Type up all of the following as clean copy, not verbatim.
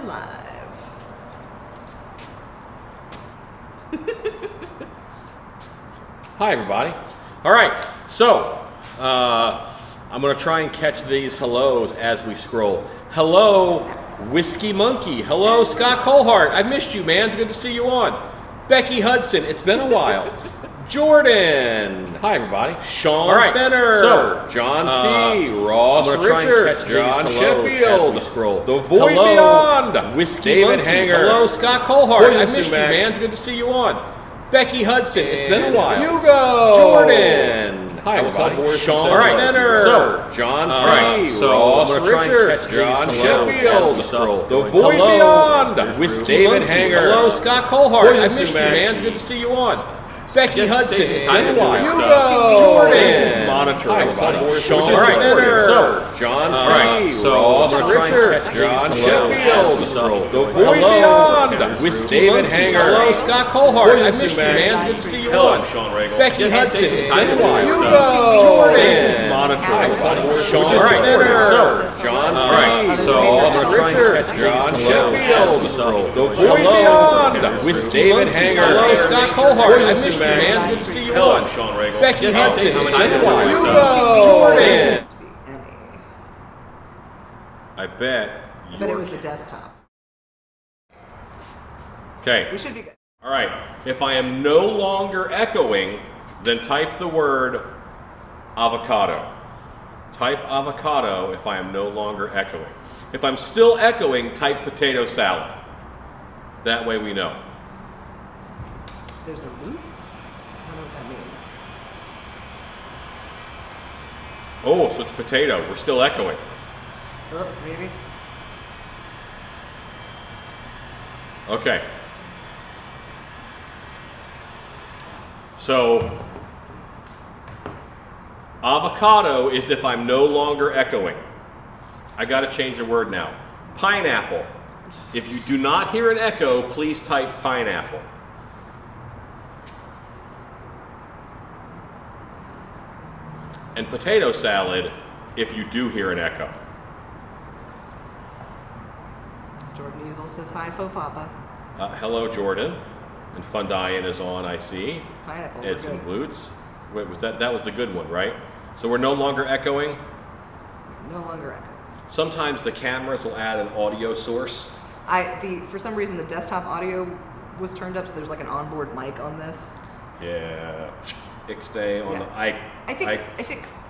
live. Hi, everybody. All right, so I'm going to try and catch these hellos as we scroll. Hello, Whiskey Monkey. Hello, Scott Colhart. I missed you, man. It's good to see you on. Becky Hudson. It's been a while. Jordan. Hi, everybody. Sean Fenner. So, John C. Ross Richards. John Sheffield. Scroll. The Void Beyond. Whiskey David Monkey. Hanger. Hello, Scott Colhart. I missed you, man. It's good to see you on. Becky Hudson. It's been a while. Hugo. Jordan. Hi, everybody. Sean Fenner. So, John C. Ross Richards. John Sheffield. The Void Beyond. Whiskey David Hanger. Hello, Scott Colhart. I missed you, man. It's good to see you on. Becky Hudson, it's been a while. Hugo! Jordan! Monitor. Hi, everybody. Sean Fenner. So, John C. Ross Richards. John Sheffield. The Void Beyond. Whiskey David Hanger. Hello, Scott Colhart. I missed you, man. It's good to see you on. Becky Hudson, it's been a while. Hugo! Jordan! Monitor. Sean Fenner. So, John C. Ross Richards. John Sheffield. The Void Beyond. Whiskey David Hanger. Hello, Scott Colhart. I missed you, man. Good to see you on. Becky Hudson. It's been a while. Hugo! Jordan! I bet it was the desktop. Okay. We should be good. All right. If I am no longer echoing, then type the word avocado. Type avocado if I am no longer echoing. If I'm still echoing, type potato salad. That way we know. There's a loop? I don't know what that means. Oh, so it's potato. We're still echoing. Oh, maybe. Okay. So, avocado is if I'm no longer echoing. I got to change the word now. Pineapple. If you do not hear an echo, please type pineapple. And potato salad if you do hear an echo. Jordan Easel says hi, faux papa. Hello, Jordan. And Fundian is on, I see. Pineapple. Eds and Glutes. Wait, was that was the good one, right? So we're no longer echoing? No longer echo. Sometimes the cameras will add an audio source. For some reason the desktop audio was turned up, so there's like an onboard mic on this. Yeah. Ixday on the I fixed.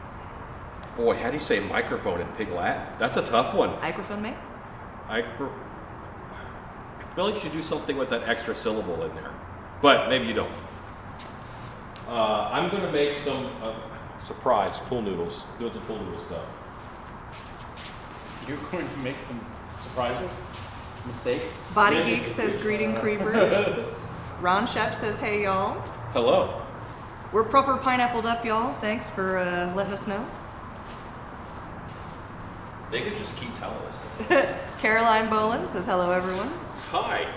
Boy, how do you say microphone in Pig Latin? That's a tough one. Microphone, mate? I feel like you should do something with that extra syllable in there. But maybe you don't. I'm going to make some surprise pool noodles. Doing some pool noodle stuff. You're going to make some surprises? Mistakes? Body Geek says greeting creepers. Ron Shep says hey y'all. Hello. We're proper pineappled up, y'all. Thanks for letting us know. They could just keep telling us. Caroline Bolin says hello, everyone. Hi.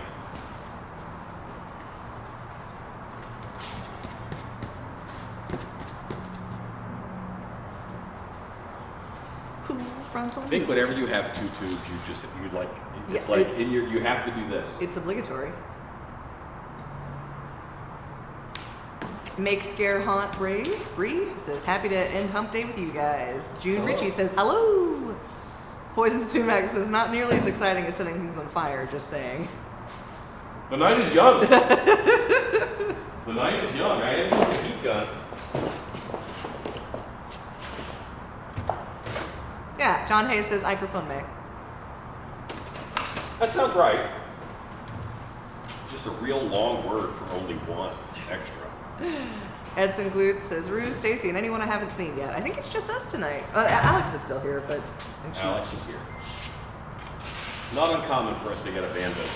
Pool frontal. I think whenever you have two tubes, it's Yeah, like in your, you have to do this. It's obligatory. Make Scare Haunt Bree says, happy to end hump day with you guys. June Hello. Ritchie says, hello. Poison Sumac says, not nearly as exciting as setting things on fire, just saying. The night is young. The night is young. I am using a heat gun. Yeah, John Hayes says, microphone May. That sounds right. Just a real long word for only one extra. Edson Glute says, Rue, Stacy, and anyone I haven't seen yet. I think it's just us tonight. Alex is still here, but I think Alex is here. Not uncommon for us to get a band visit.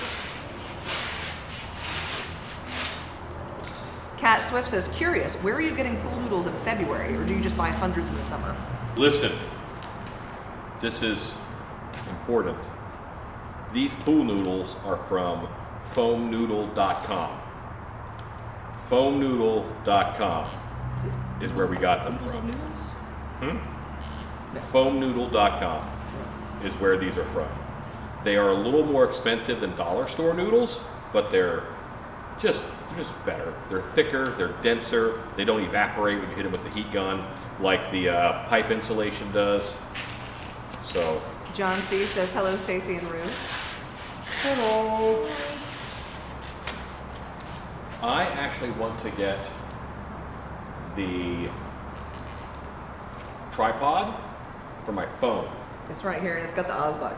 Cat Swift says, curious, where are you getting pool noodles in February, or do you just buy hundreds in the summer? Listen, this is important. These pool noodles are from foamnoodle.com. Foamnoodle.com is where we got them from. Foamnoodle.com is where these are from. They are a little more expensive than dollar store noodles, but they're just better. They're thicker, they're denser, they don't evaporate when you hit them with the heat gun like the pipe insulation does. So. John C. says, hello, Stacy and Rue. Hello. I actually want to get the tripod for my phone. It's right here, and it's got the Osbach.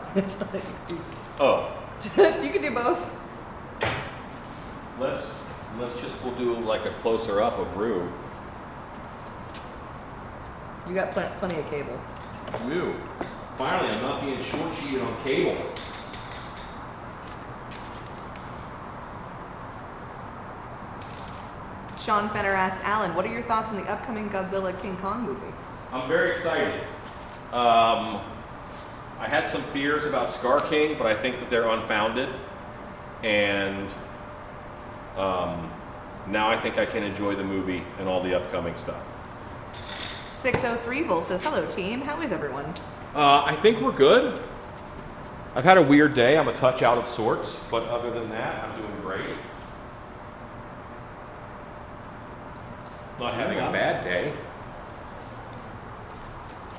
Oh. You can do both. We'll do like a closer up of Rue. You got plenty of cable. Rue. Finally, I'm not being short-sheeted on cable. Sean Fenner asks, Alan, what are your thoughts on the upcoming Godzilla King Kong movie? I'm very excited. I had some fears about Scar King, but I think that they're unfounded. And now I think I can enjoy the movie and all the upcoming stuff. 603 Vol says, hello team, how is everyone? I think we're good. I've had a weird day. I'm a touch out of sorts, but other than that, I'm doing great. Not having a bad day.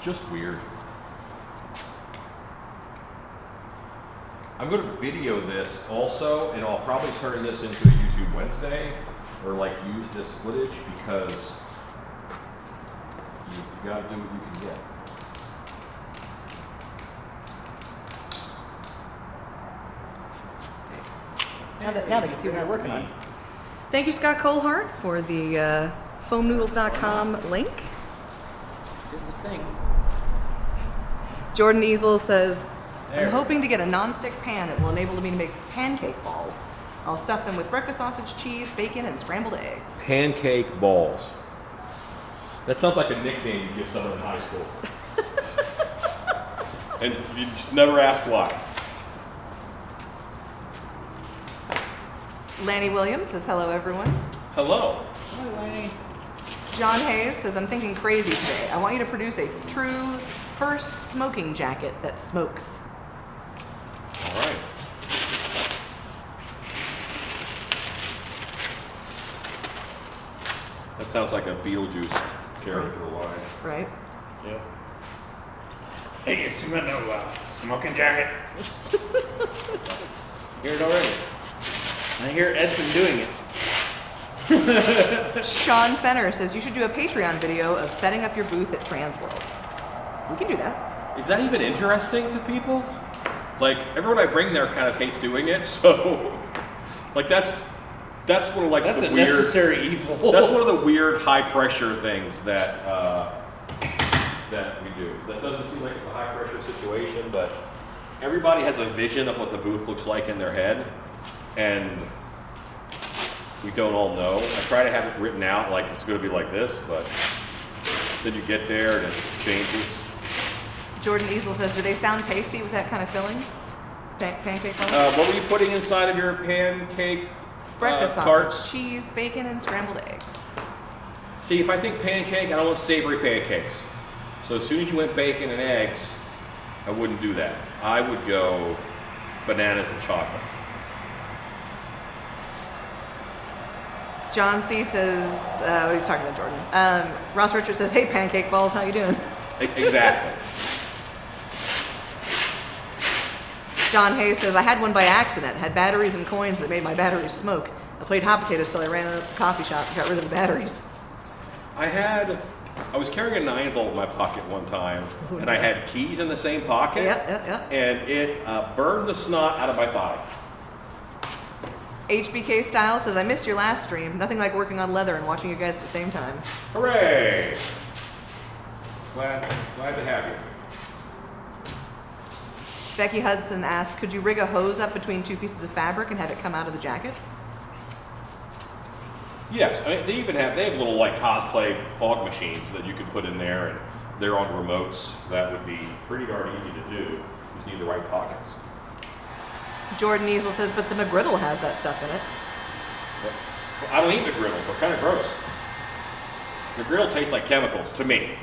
Just weird. I'm going to video this also, and I'll probably turn this into a YouTube Wednesday, or like use this footage because you got to do what you can get. Now they can see what we're working on. Thank you, Scott Colehart, for the foamnoodles.com link. Here's the thing. Jordan Easel says, There. I'm hoping to get a non-stick pan that will enable me to make pancake balls. I'll stuff them with breakfast sausage, cheese, bacon, and scrambled eggs. Pancake balls. That sounds like a nickname you give someone in high school. And you just never ask why. Lanny Williams says, hello, everyone. Hello. Hi, Laney. John Hayes says, I'm thinking crazy today. I want you to produce a true first smoking jacket that smokes. All right. That sounds like a Beetlejuice character line. Right? Yep. Hey, you see my new smoking jacket? Hear it already. I hear Edson doing it. Sean Fenner says, you should do a Patreon video of setting up your booth at Transworld. We can do that. Is that even interesting to people? Like, everyone I bring there kind of hates doing it, so like that's one of like That's the a weird necessary evil. That's one of the weird high pressure things that that we do. That doesn't seem like it's a high pressure situation, but everybody has a vision of what the booth looks like in their head, and we don't all know. I try to have it written out like it's going to be like this, but then you get there and it changes. Jordan Easel says, do they sound tasty with that kind of filling? Pancake balls? What were you putting inside of your pancake Breakfast tarts? sausage, cheese, bacon, and scrambled eggs. See, if I think pancake, I don't want savory pancakes. So as soon as you went bacon and eggs, I wouldn't do that. I would go bananas and chocolate. John C. says, he's talking to Jordan. Ross Richards says, hey, pancake balls, how you doing? Exactly. John Hayes says, I had one by accident. Had batteries and coins that made my batteries smoke. I played hot potatoes till I ran out of the coffee shop and got rid of the batteries. I was carrying a 9-volt in my pocket one time, and I had keys in the same pocket. Yeah. And it burned the snot out of my thigh. HBK Style says, I missed your last stream. Nothing like working on leather and watching you guys at the same time. Hooray! Glad to have you. Becky Hudson asks, could you rig a hose up between two pieces of fabric and have it come out of the jacket? Yes, I mean, they have little like cosplay fog machines that you can put in there, and they're on remotes. That would be pretty darn easy to do. You just need the right pockets. Jordan Easel says, but the McGriddle has that stuff in it. Well, I don't eat McGriddles. They're kind of gross. McGriddle tastes like chemicals to me.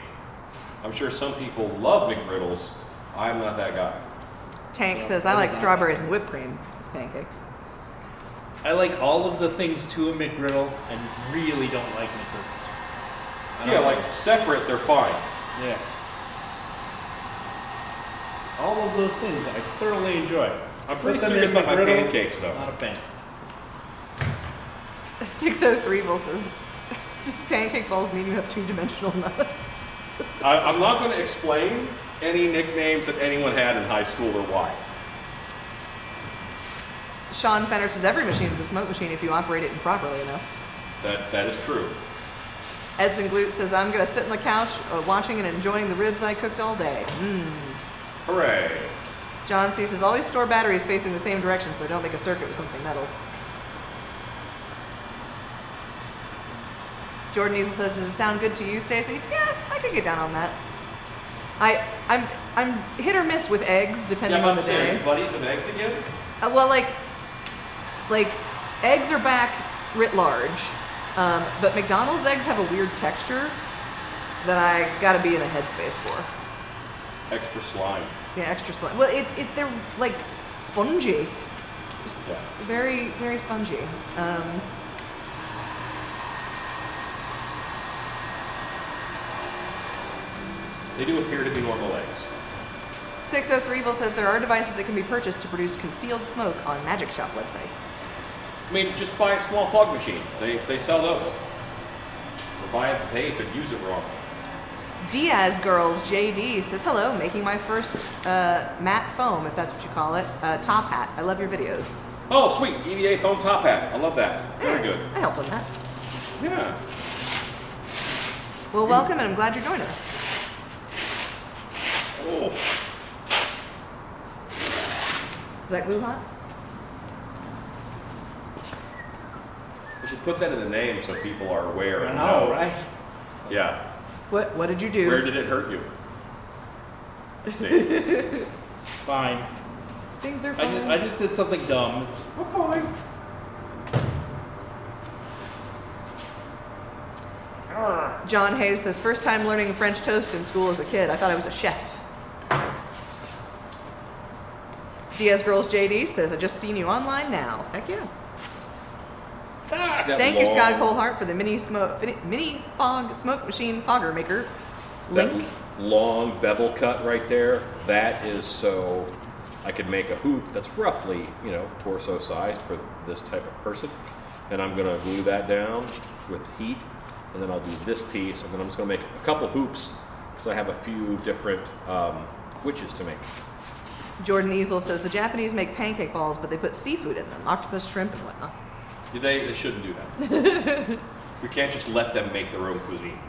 I'm sure some people love McGriddles. I'm not that guy. Tank says, I like strawberries and whipped cream as pancakes. I like all of the things to a McGriddle and really don't like McGriddles. Yeah, like separate, they're fine. Yeah. All of those things I thoroughly enjoy. I'm pretty Put them serious in about my McGriddle, pancakes, though. Not a fan. 603 Bull says, does pancake balls mean you have two-dimensional nuts? I'm not going to explain any nicknames that anyone had in high school or why. Sean Fenner says, every machine is a smoke machine if you operate it improperly enough. That is true. Edson Glute says, I'm going to sit on the couch watching and enjoying the ribs I cooked all day. Hooray. John C says, always store batteries facing the same direction so they don't make a circuit with something metal. Jordan Easel says, does it sound good to you, Stacy? Yeah, I could get down on that. I'm hit or miss with eggs depending on the day. Buddies with eggs again? Well, like eggs are back writ large, but McDonald's eggs have a weird texture that I gotta be in a headspace for. Extra slime. Yeah, extra slime. Well, they're like spongy, just very, very spongy. They do appear to be normal eggs. 603 Evil says there are devices that can be purchased to produce concealed smoke on magic shop websites. I mean, just buy a small fog machine. They sell those. Or buy a vape and use it wrong. Diaz Girls JD says, hello, making my first matte foam, if that's what you call it, top hat. I love your videos. Oh, sweet. EVA foam top hat. I love that. Very good. I helped on that. Yeah. Well, welcome, and I'm glad you're joining us. Oh. Is that glue hot? We should put that in the name so people are aware. I and know, right? Yeah. What did you do? Where did it hurt you? See. Fine. Things are fine. I just did something dumb. I'm fine. John Hayes says, first time learning French toast in school as a kid. I thought I was a chef. Diaz Girls JD says, I just seen you online now. Heck yeah. Thank you, Scott Colehart, for the mini fog smoke machine fogger maker link. That long bevel cut right there, that is so I could make a hoop that's roughly, torso sized for this type of person. And I'm gonna glue that down with heat, and then I'll do this piece, and then I'm just gonna make a couple hoops because I have a few different witches to make. Jordan Easel says, the Japanese make pancake balls, but they put seafood in them, octopus, shrimp, and whatnot. They shouldn't do that. We can't just let them make their own cuisine.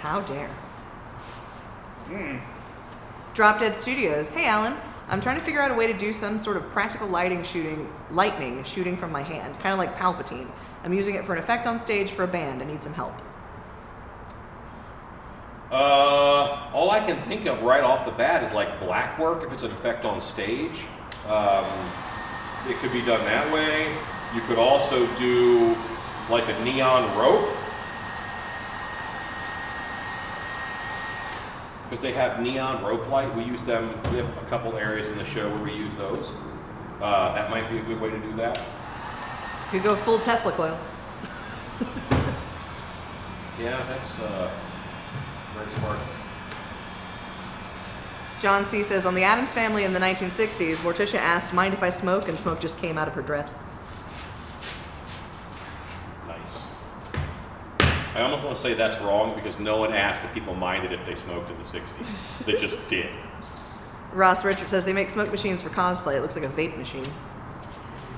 How dare. Drop Dead Studios. Hey, Alan. I'm trying to figure out a way to do some sort of practical lightning shooting from my hand, kind of like Palpatine. I'm using it for an effect on stage for a band. I need some help. All I can think of right off the bat is like black work, if it's an effect on stage. It could be done that way. You could also do like a neon rope, because they have neon rope light. We use them. We have a couple areas in the show where we use those. That might be a good way to do that. You could go full Tesla coil. Yeah, that's very smart. John C. says, on the Addams Family in the 1960s, Morticia asked, mind if I smoke? And smoke just came out of her dress. Nice. I almost want to say that's wrong because no one asked if people minded if they smoked in the 60s. They just did. Ross Richard says, they make smoke machines for cosplay. It looks like a vape machine.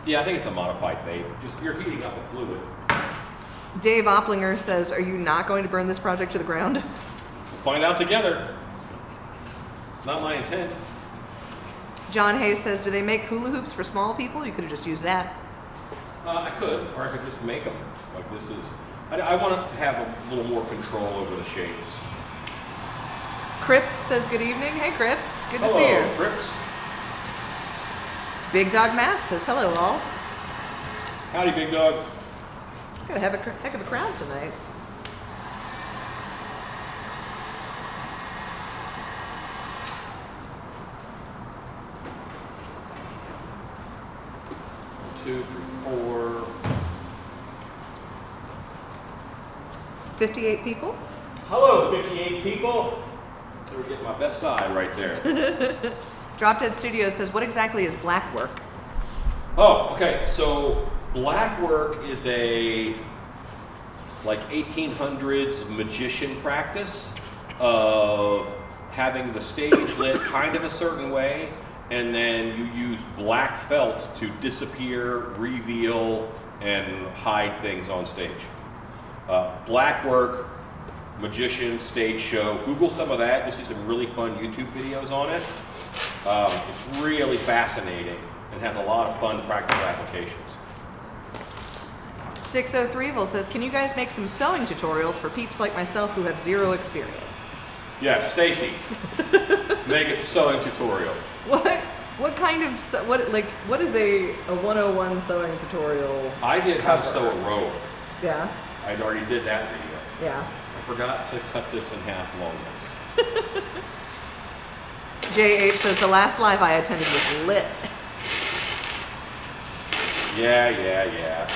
Yeah, I think it's a modified vape. Just you're heating up a fluid. Dave Opplinger says, are you not going to burn this project to the ground? We'll find out together. Not my intent. John Hayes says, do they make hula hoops for small people? You could have just used that. I could, or I could just make them. Like this is, I want to have a little more control over the shapes. Crips says, good evening. Hey, Crips. Good to Hello, see you. Crips. Big Dog Mask says, hello, all. Howdy, big dog. Got a heck of a crowd tonight. 2, 3, 4. 58 people. Hello, 58 people. So we're getting my best side right there. Drop Dead Studios says, what exactly is black work? Oh, okay. So black work is a like 1800s magician practice of having the stage lit kind of a certain way, and then you use black felt to disappear, reveal, and hide things on stage. Black work, magician, stage show. Google some of that. You'll see some really fun YouTube videos on it. It's really fascinating and has a lot of fun practical applications. 603 says, can you guys make some sewing tutorials for peeps like myself who have zero experience? Yeah, Stacy, make a sewing tutorial. What kind of what is a 101 sewing tutorial? I did how to sew a robe. Yeah. I already did that video. Yeah. I forgot to cut this in half long ones. JH says the last live I attended was lit. Yeah.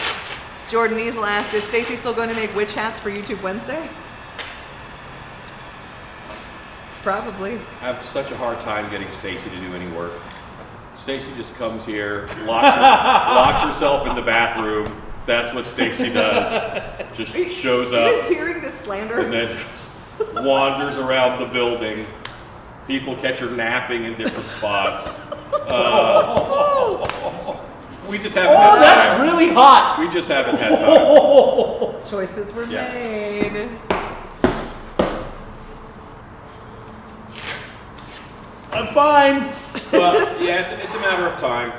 Jordan Easel asked, is Stacy still going to make witch hats for YouTube Wednesday? Probably. I have such a hard time getting Stacy to do any work. Stacy just comes here, locks herself in the bathroom. That's what Stacy does. Just shows Are you up guys hearing this slander? and then just wanders around the building. People catch her napping in different spots. We just haven't had time. That's really hot. We just haven't had time. Choices were Yeah. made. I'm fine. But yeah, it's a matter of time.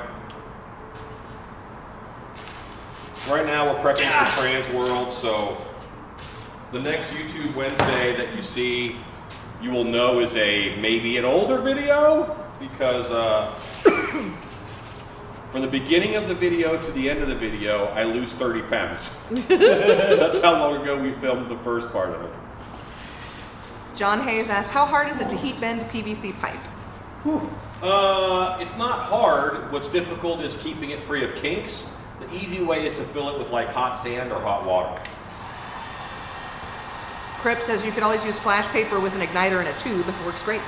Right now we're prepping for Trans World, so the next YouTube Wednesday that you see, you will know is maybe an older video, because from the beginning of the video to the end of the video, I lose 30 pounds. That's how long ago we filmed the first part of it. John Hayes asks, how hard is it to heat bend PVC pipe? It's not hard. What's difficult is keeping it free of kinks. The easy way is to fill it with like hot sand or hot water. Crip says you could always use flash paper with an igniter and a tube. Works great.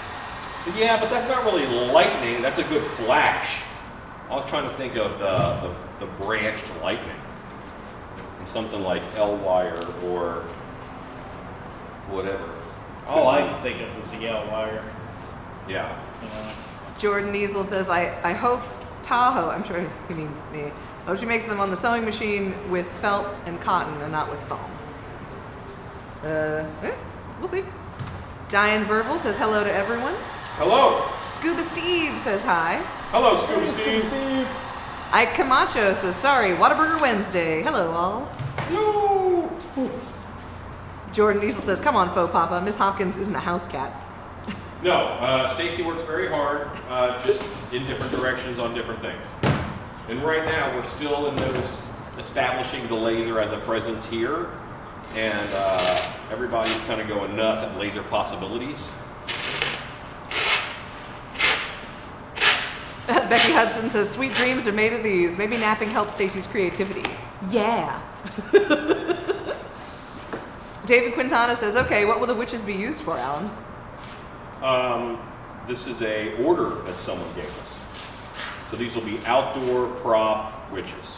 Yeah, but that's not really lightning. That's a good flash. I was trying to think of the branched lightning. Something like L-wire or whatever. All I can think of is the yellow wire. Yeah. Jordan Easel says, I hope Tahoe, I'm sure he means me, I hope she makes them on the sewing machine with felt and cotton and not with foam. We'll see. Diane Verbal says hello to everyone. Hello. Scuba Steve says hi. Hello, Scuba Steve. Ike Camacho says, sorry, Whataburger Wednesday. Hello, all. Yo. Jordan Easel says, come on, faux papa. Miss Hopkins isn't a house cat. No, Stacy works very hard, just in different directions on different things. And right now, we're still in those establishing the laser as a presence here, and everybody's kind of going nuts at laser possibilities. Becky Hudson says, sweet dreams are made of these. Maybe napping helps Stacy's creativity. Yeah. David Quintana says, okay, what will the witches be used for, Alan? This is a order that someone gave us. So these will be outdoor prop witches.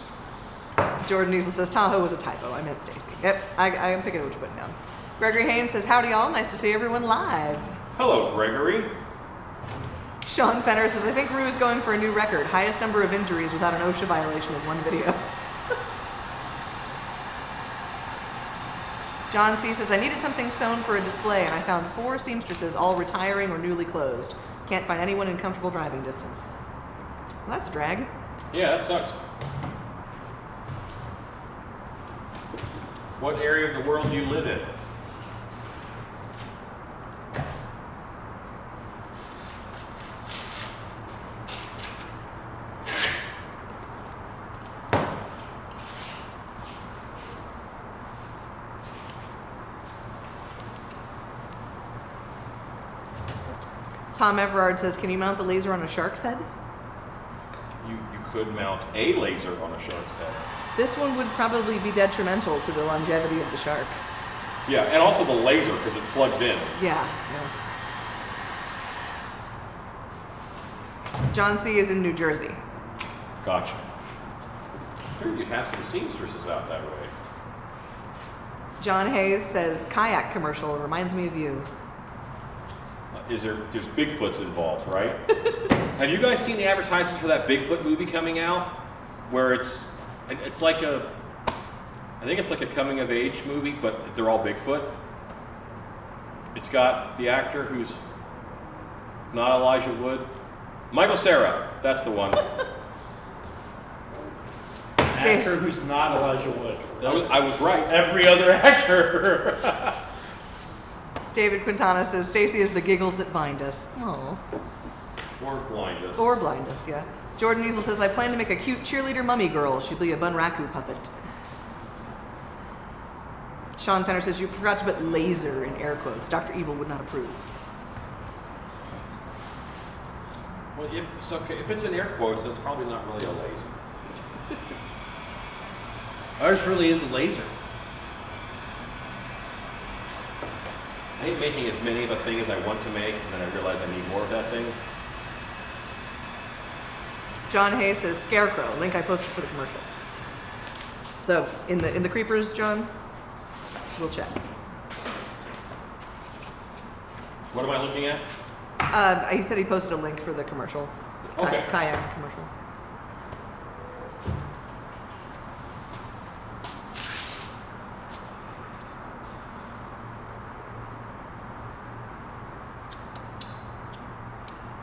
Jordan Easel says, Tahoe was a typo. I meant Stacy. Yep, I am picking up what you're putting down. Gregory Haynes says, howdy y'all. Nice to see everyone live. Hello, Gregory. Sean Fenner says, I think Rue is going for a new record. Highest number of injuries without an OSHA violation in one video. John C. says, I needed something sewn for a display, and I found 4 seamstresses, all retiring or newly closed. Can't find anyone in comfortable driving distance. Well, that's a drag. Yeah, that sucks. What area of the world do you live in? Tom Everard says, can you mount the laser on a shark's head? You could mount a laser on a shark's head. This one would probably be detrimental to the longevity of the shark. Yeah, and also the laser because it plugs in. Yeah. John C. is in New Jersey. Gotcha. I figured you'd have some seamstresses out that way. John Hayes says kayak commercial reminds me of you. There's Bigfoots involved, right? Have you guys seen the advertisements for that Bigfoot movie coming out? Where it's like I think it's like a coming of age movie, but they're all Bigfoot. It's got the actor who's not Elijah Wood. Michael Cera, that's the one. Actor who's not Elijah Wood. I was right. Every other actor. David Quintana says Stacy is the giggles that bind us. Oh. Or blind us. Or blind us, yeah. Jordan Easel says I plan to make a cute cheerleader mummy girl. She'll be a Bunraku puppet. Sean Fenner says you forgot to put laser in air quotes. Dr. Evil would not approve. Well, it's okay. If it's in air quotes, then it's probably not really a laser. Ours really is a laser. I hate making as many of a thing as I want to make, and then I realize I need more of that thing. John Hayes says Scarecrow. Link I posted for the commercial. So in the creepers, John, we'll check. What am I looking at? He said he posted a link for the commercial. Okay. Kayak commercial.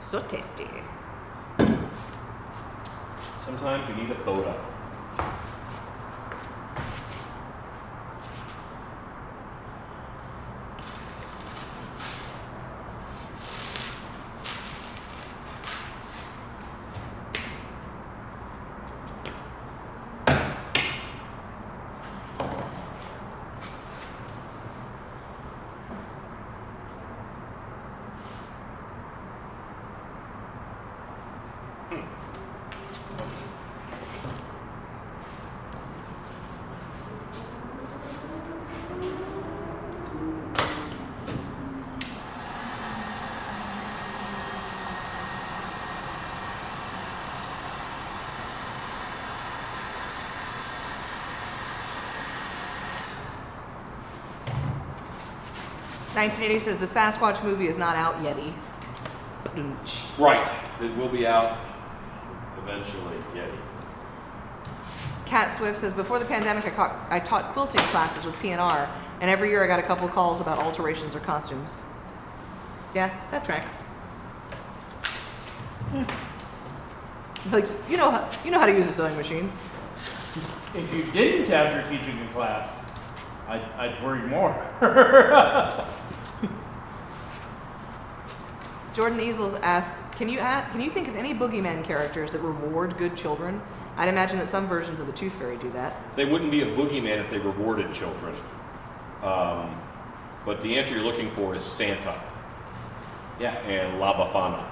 So tasty. Sometimes you need a photo. $19.80 says the Sasquatch movie is not out yeti. Right. It will be out eventually. Yeti. Cat Swift says before the pandemic I taught quilting classes with PNR, and every year I got a couple calls about alterations or costumes. Yeah, that tracks. Like you know how to use a sewing machine. If you didn't after teaching a class, I'd worry more. Jordan Easels asked, can you think of any boogeyman characters that reward good children? I'd imagine that some versions of the Tooth Fairy do that. They wouldn't be a boogeyman if they rewarded children. But the answer you're looking for is Santa. Yeah. And La Befana.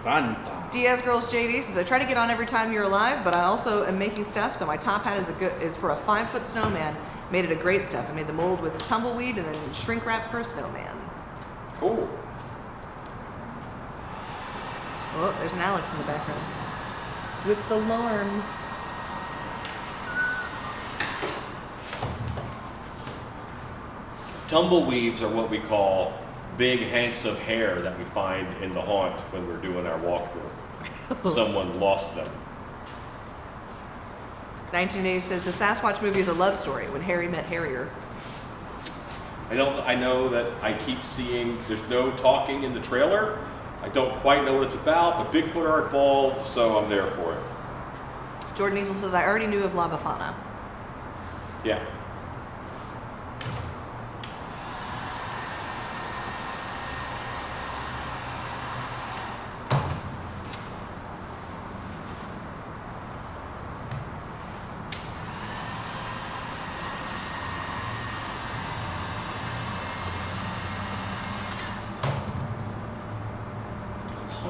Fanta. Diaz Girls JD says I try to get on every time you're alive, but I also am making stuff. So my top hat is for a 5-foot snowman. Made it a great stuff. I made the mold with tumbleweed and then shrink wrap for a snowman. Cool. Oh, there's an Alex in the background with the alarms. Tumbleweeds are what we call big hanks of hair that we find in the haunt when we're doing our walkthrough. Someone lost them. 1980 says the Sasquatch movie is a love story when Harry met Harrier. I know that I keep seeing there's no talking in the trailer. I don't quite know what it's about, but Bigfoot are involved, so I'm there for it. Jordan Easel says I already knew of La Befana. Yeah.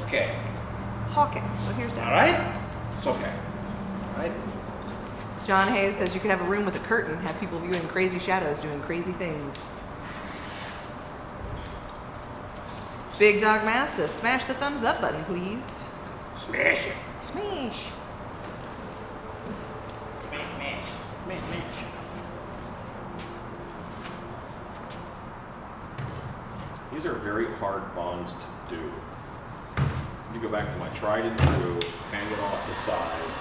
Okay. talking. So here's All that. right? It's okay. All right. John Hayes says you could have a room with a curtain, have people viewing crazy shadows doing crazy things. Big Dog Mass says smash the thumbs up button, please. Smash it. Smash. Smash, mash. Smash, mash. These are very hard bonds to do. You go back to my tried and true, hang it off the side.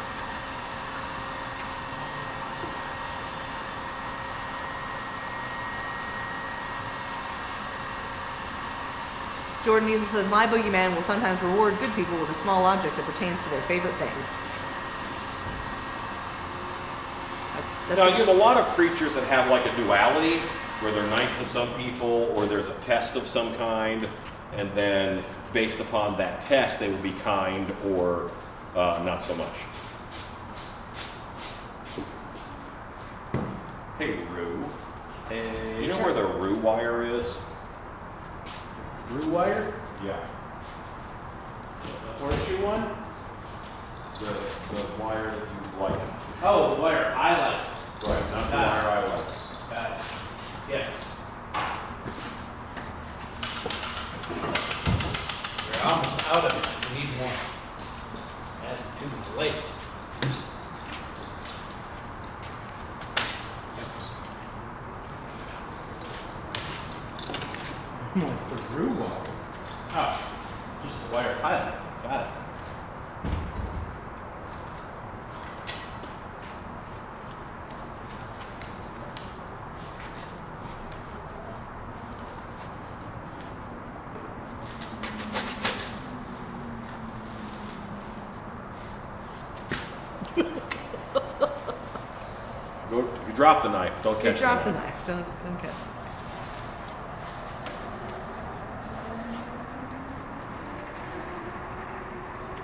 Jordan Easel says my boogeyman will sometimes reward good people with a small object that pertains to their favorite things. Now, you have a lot of creatures that have like a duality, where they're nice to some people, or there's a test of some kind, and then based upon that test, they will be kind or not so much. Hey, Rue. Hey, You know where the Rue wire is? Rue wire? Yeah. The horseshoe one? The wire that you like. Oh, the wire I like. Right, not the wire I like. Got it. Yes. We're almost out of it. We need more. Add to the list. The Rue wire. Oh, just the wire I like. Got it. You drop the knife, don't catch You drop the the knife. knife. Don't catch it.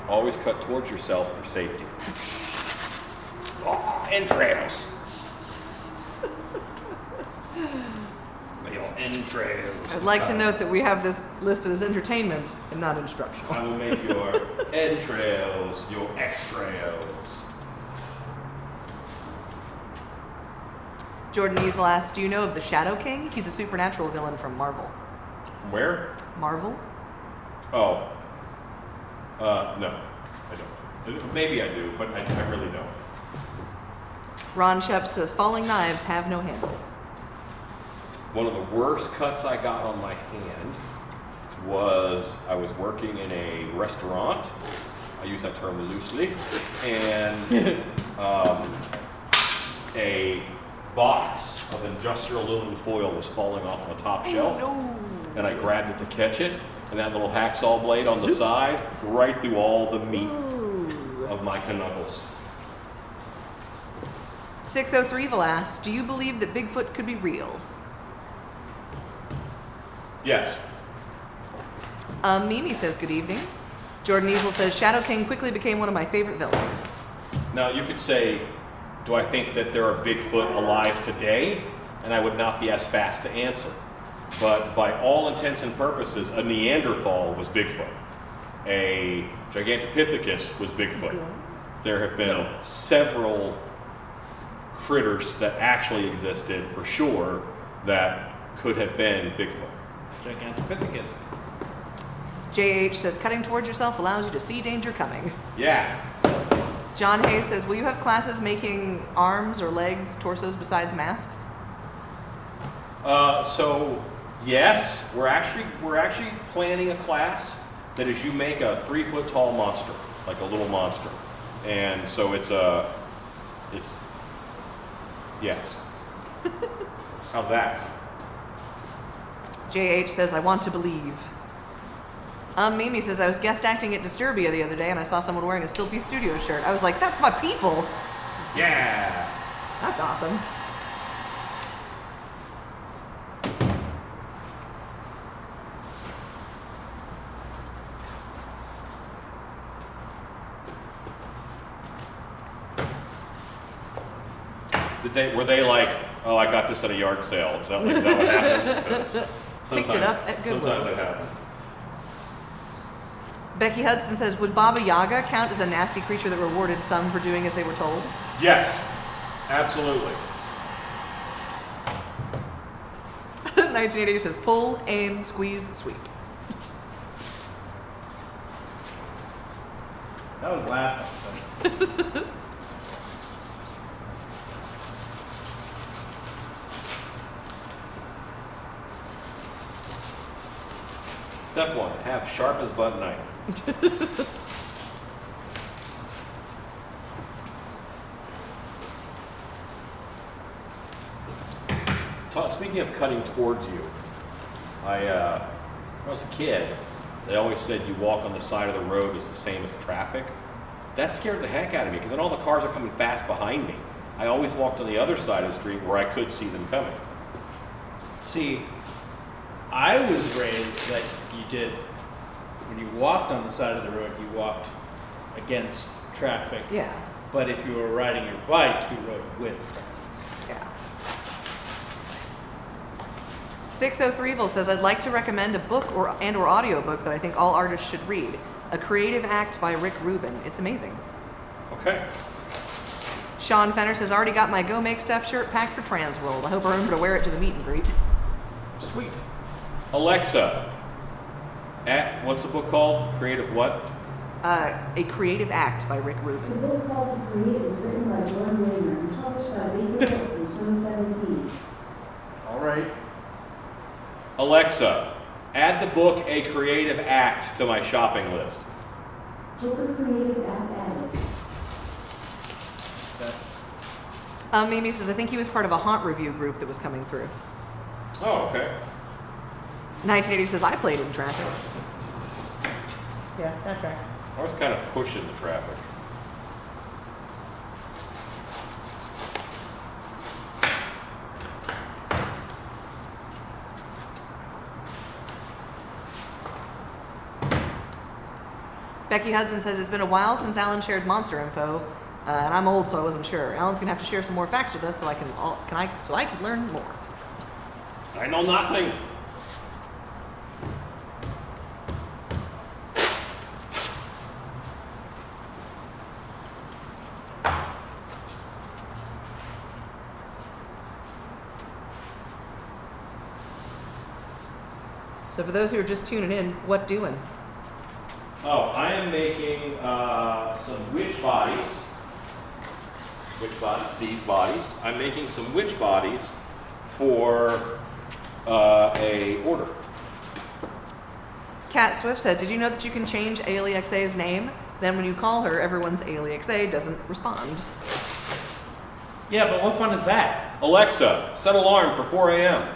Always cut towards yourself for safety. Oh, entrails. Your entrails. I'd like to note that we have this listed as entertainment and not instructional. I will make your entrails your extrails. Jordan Easel asks, do you know of the Shadow King? He's a supernatural villain from Marvel. From where? Marvel? Oh. No, I don't. Maybe I do, but I really don't. Ron Shep says, falling knives have no handle. One of the worst cuts I got on my hand was I was working in a restaurant. I use that term loosely. And a box of industrial aluminum foil was falling off the top shelf. No. And I grabbed it to catch it. And that little hacksaw blade on the side, right through all the meat of my knuckles. 603 Evil asks, do you believe that Bigfoot could be real? Yes. Mimi says, good evening. Jordan Easel says, Shadow King quickly became one of my favorite villains. Now you could say, do I think that there are Bigfoot alive today? And I would not be as fast to answer. But by all intents and purposes, a Neanderthal was Bigfoot. A Gigantopithecus was Bigfoot. There have been several critters that actually existed for sure that could have been Bigfoot. Gigantopithecus. JH says, cutting towards yourself allows you to see danger coming. Yeah. John Hayes says, will you have classes making arms or legs, torsos besides masks? So yes, we're actually planning a class that is you make a 3 foot tall monster, like a little monster, and so it's yes. How's that? JH says, I want to believe. Mimi says, I was guest acting at Disturbia the other day and I saw someone wearing a Still P Studio shirt. I was like, that's my people. Yeah. That's awesome. Were they like, oh, I got this at a yard sale? Is that what happened? Picked it up at Goodwill. Sometimes it happens. Becky Hudson says, would Baba Yaga count as a nasty creature that rewarded some for doing as they were told? Yes, absolutely. 1980 says, pull, aim, squeeze, sweep. That was laughing. Step 1, have sharp as butter knife. Speaking of cutting towards you, when I was a kid, they always said you walk on the side of the road is the same as traffic. That scared the heck out of me because then all the cars are coming fast behind me. I always walked on the other side of the street where I could see them coming. See, I was raised that you did, when you walked on the side of the road, you walked against traffic. Yeah. But if you were riding your bike, you rode with traffic. Yeah. 603ville says, I'd like to recommend a book or audiobook that I think all artists should read. A Creative Act by Rick Rubin. It's amazing. Okay. Sean Fenner says, already got my Go Make Stuff shirt packed for Trans World. I hope I remember to wear it to the meet and greet. Sweet. Alexa, what's the book called? Creative what? A Creative Act by Rick The Rubin. book called To Create was written by Jordan Rayner and published by Baker Books in 2017. All right. Alexa, add the book A Creative Act to my shopping list. Book a Creative Act added. Mimi says, I think he was part of a haunt review group that was coming through. Oh, okay. 1980 says, I played in traffic. Yeah, that tracks. I was kind of pushing the traffic. Becky Hudson says, it's been a while since Alan shared monster info, and I'm old, so I wasn't sure. Alan's gonna have to share some more facts with us so I can learn more. I know nothing. So for those who are just tuning in, what doing? Oh, I am making some witch bodies. Witch bodies, these bodies. I'm making some witch bodies for a order. Kat Swift said, did you know that you can change AliXA's name? Then when you call her, everyone's AliXA doesn't respond. Yeah, but what fun is that? Alexa, set alarm for 4 a.m.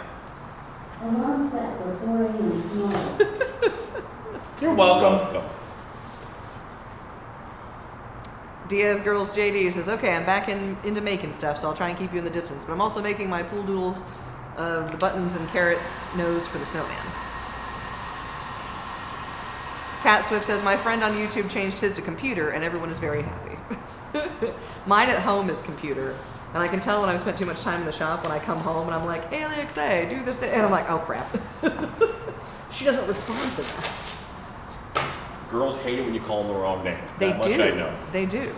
Alarm set for 4 a.m. tomorrow. You're welcome. Diaz Girls JD says, okay, I'm back into making stuff, so I'll try and keep you in the distance. But I'm also making my pool doodles of the buttons and carrot nose for the snowman. Kat Swift says, my friend on YouTube changed his to computer, and everyone is very happy. Mine at home is computer. And I can tell when I've spent too much time in the shop when I come home and I'm like, AliXA, do the thing. And I'm like, oh crap. She doesn't respond to that. Girls hate it when you call them the wrong name. They That do. much I know. They do.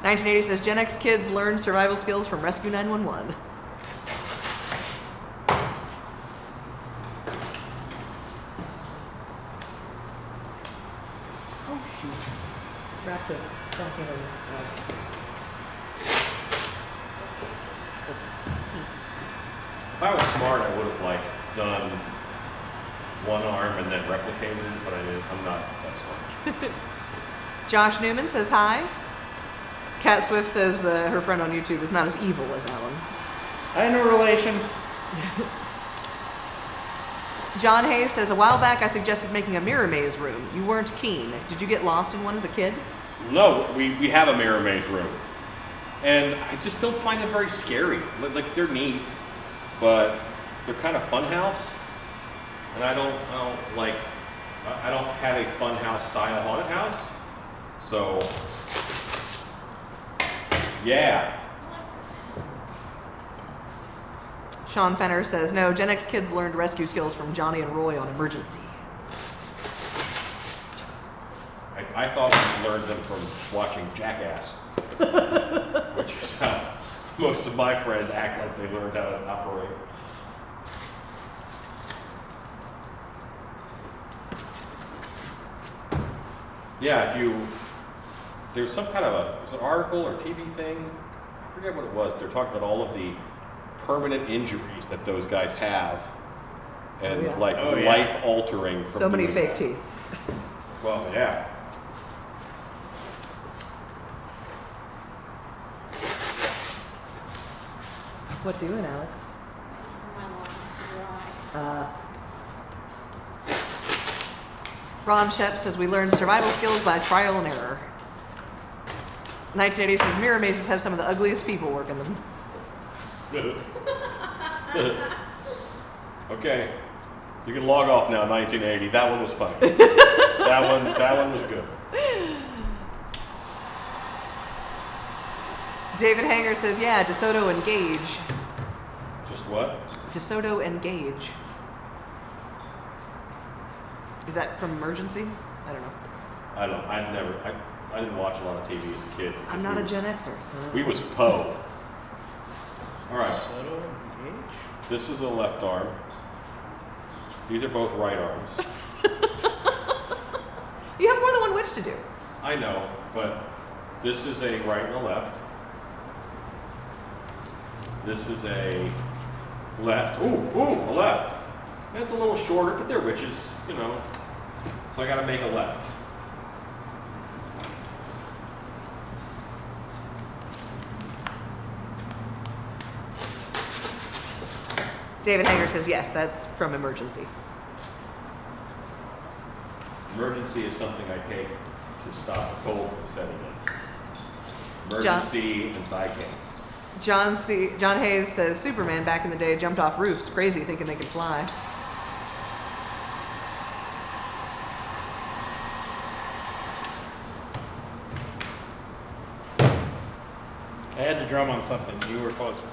1980 says, Gen X kids learn survival skills from Rescue 911. Oh, shoot. Forgot to back in If I was smart, I would have like done one arm and then replicated it, but I'm not that smart. Josh Newman says hi. Kat Swift says her friend on YouTube is not as evil as Alan. I ain't no relation. John Hayes says, a while back I suggested making a mirror maze room. You weren't keen. Did you get lost in one as a kid? No, we have a mirror maze room. And I just don't find them very scary. Like they're neat, but they're kind of funhouse. And I don't have a funhouse style haunted house. So, yeah. Sean Fenner says, no, Gen X kids learned rescue skills from Johnny and Roy on Emergency. I thought we learned them from watching Jackass, which is how most of my friends act like they learned how to operate. Yeah, there's some kind of it was an article or TV thing, I forget what it was. They're talking about all of the permanent injuries that those guys have, and life altering. So many fake teeth. Well, yeah. What doing, Alex? Ron Shep says we learned survival skills by trial and error. 1980 says mirror mazes have some of the ugliest people working them. Okay, you can log off now. 1980. That one was funny. that one was good. David Hanger says, yeah, DeSoto and Gage. Just what? DeSoto and Gage. Is that from Emergency? I don't know. I don't know. I didn't watch a lot of TV as a kid. I'm not a Gen Xer, so. We was Poe. All right. Soto and Gage? This is a left arm. These are both right arms. You have more than one witch to do. I know, but this is a right and a left. This is a left. Ooh, a left. That's a little shorter, but they're witches, you know. So I gotta make a left. David Hanger says, yes, that's from Emergency. Emergency is something I take to stop a cold from setting in. Emergency and Zycane. John Hayes says, Superman back in the day jumped off roofs, crazy thinking they could fly. I had to drum on something. You were closest.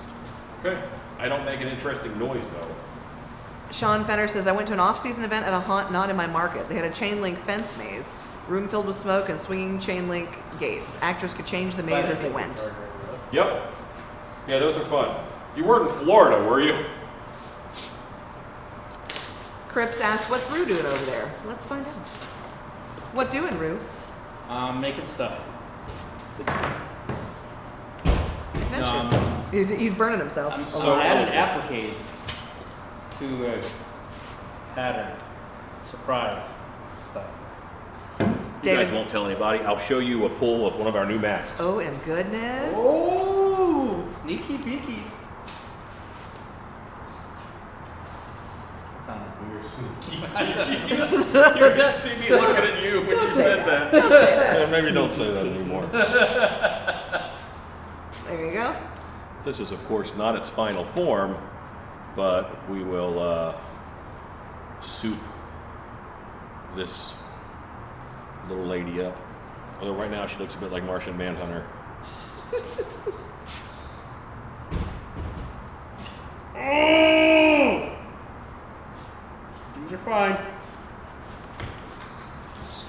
Okay. I don't make an interesting noise though. Sean Fenner says, I went to an off-season event at a haunt not in my market. They had a chain link fence maze, room filled with smoke and swinging chain link gates. Actors could change the maze as they went. Yep. Yeah, those are fun. You weren't in Florida, were you? Cripps asks, what's Rue doing over there? Let's find out. What doing, Rue? Making stuff. Adventure. He's burning himself. So I added appliques to a pattern. Surprise stuff. You guys won't tell anybody. I'll show you a pull of one of our new masks. Oh, and goodness. Oh, sneaky beakies. That sounded weird. Sneaky You didn't see me looking at you when you said that. Don't say that. Well, maybe don't say that anymore. There you go. This is, of course, not its final form, but we will soup this little lady up. Although right now she looks a bit like Martian Manhunter. Oh! These are fine.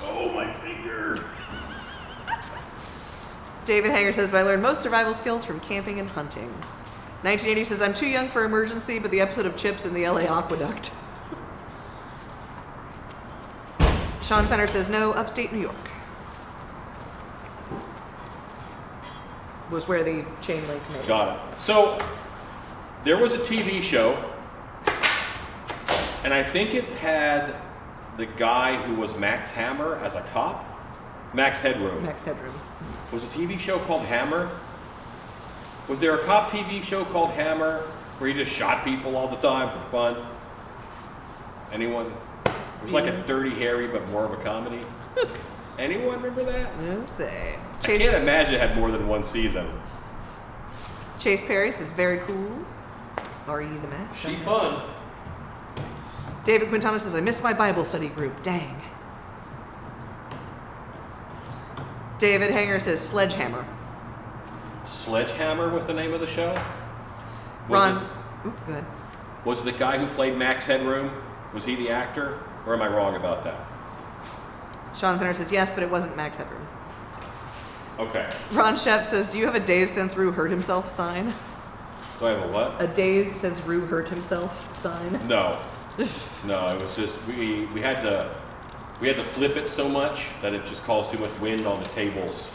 Oh, my finger. David Hanger says, but I learned most survival skills from camping and hunting. 1980 says, I'm too young for Emergency, but the episode of Chips in the LA Aqueduct. Sean Fenner says, no, upstate New York was where the chain link made. Got it. So, there was a TV show, and I think it had the guy who was Max Hammer as a cop. Max Headroom. Max Headroom. Was a TV show called Hammer? Was there a cop TV show called Hammer where he just shot people all the time for fun? Anyone? It was like a Dirty Harry, but more of a comedy. Anyone remember that? No say. I can't imagine it had more than one season. Chase Perry says, very cool. R.E. the Mask. She fun. David Quintana says, I missed my Bible study group. Dang. David Hanger says, Sledgehammer. Sledgehammer was the name of the show? Ron. Oop, good. Was it the guy who played Max Headroom? Was he the actor? Or am I wrong about that? Sean Fenner says yes, but it wasn't Max Headroom. Okay. Ron Shep says, do you have a days since Rue hurt himself sign? Do I have a what? A days since Rue hurt himself sign? No. No, it was just we had to flip it so much that it just caused too much wind on the tables.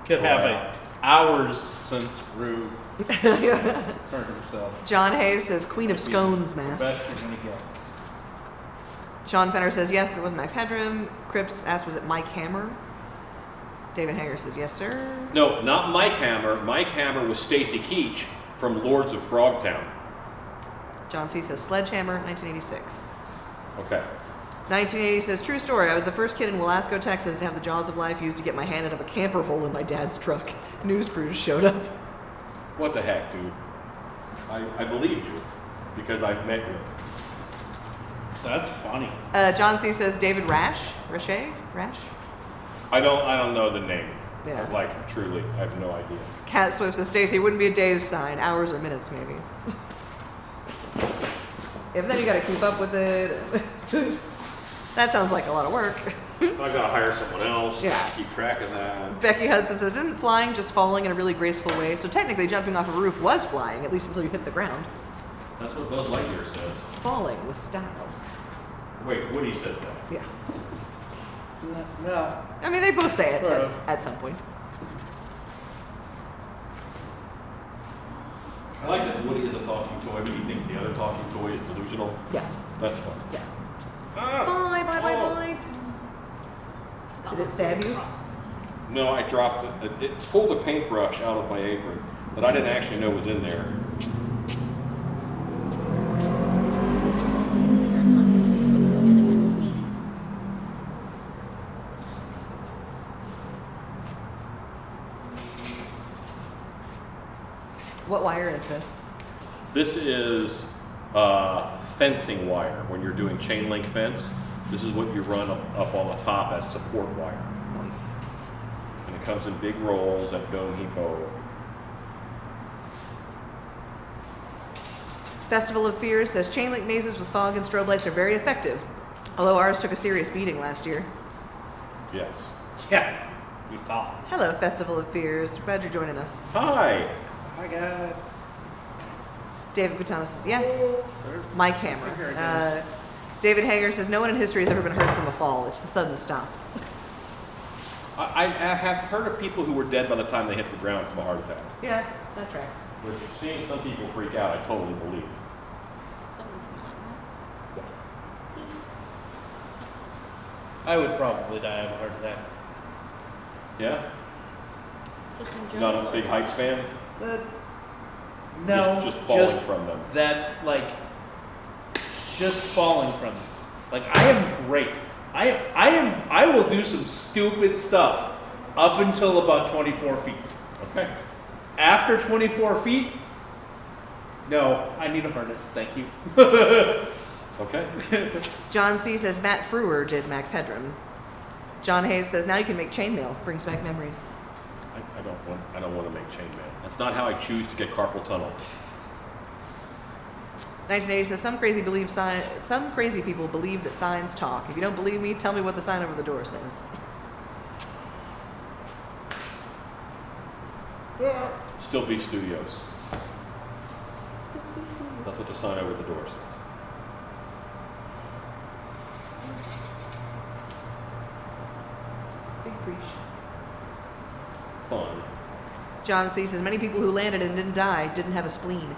Could have a hours since Rue hurt himself. John Hayes says Queen of Scones mask. Best you're gonna get. Sean Fenner says yes, but it wasn't Max Headroom. Cripps asked, was it Mike Hammer? David Hager says yes, sir. No, not Mike Hammer. Mike Hammer was Stacy Keach from Lords of Frogtown. John C says Sledgehammer, 1986. Okay. 1980 says, true story. I was the first kid in Willasco, Texas to have the jaws of life used to get my hand out of a camper hole in my dad's truck. News crews showed up. What the heck, dude? I believe you because I've met you. That's funny. John C says David Rash? Rash? I don't know the name. Yeah. Like, truly, I have no idea. Cat Swift says, Stacy, wouldn't be a day's sign. Hours or minutes, maybe. If then you gotta keep up with it. That sounds like a lot of work. I gotta hire someone else. Yeah. To keep track of that. Becky Hudson says, isn't flying just falling in a really graceful way? So technically jumping off a roof was flying, at least until you hit the ground. That's what Buzz Lightyear says. Falling with style. Wait, Woody says that. Yeah. Well, I mean, they both say it Sort at, of. at some point. I like that Woody is a talking toy, but he thinks the other talking toy is delusional. Yeah. That's fun. Yeah. Ah! Bye. Did it stab you? No, I dropped it. It pulled a paintbrush out of my apron that I didn't actually know was in there. What wire is this? This is fencing wire. When you're doing chain link fence, this is what you run up on the top as support wire. Nice. And it comes in big rolls at Dome Depot. Festival of Fears says chain link mazes with fog and strobe lights are very effective, although ours took a serious beating last year. Yes. yeah, we thought. Hello, Festival of Fears. Glad you're joining us. Hi. Hi, guys. David Butana says yes. Mike Here Hammer. it goes. David Hager says no one in history has ever been hurt from a fall. It's the sudden stop. I have heard of people who were dead by the time they hit the ground from a heart attack. Yeah, that tracks. Which, seeing some people freak out, I totally believe. I would probably die of a heart attack. Yeah? Just in Not general. a big Heights fan? No, Just falling from them. That, like, just falling from them. Like, I am great. I will do some stupid stuff up until about 24 feet. Okay. After 24 feet, no, I need a harness. Thank you. Okay. John C says Matt Frewer did Max Headroom. John Hayes says now you can make chainmail. Brings back memories. I don't want to make chainmail. That's not how I choose to get carpal tunnel. 1980 says some crazy people believe that signs talk. If you don't believe me, tell me what the sign over the door says. Still Beef Studios. That's what the sign over the door says. Big breach. Fun. John C says many people who landed and didn't die didn't have a spleen.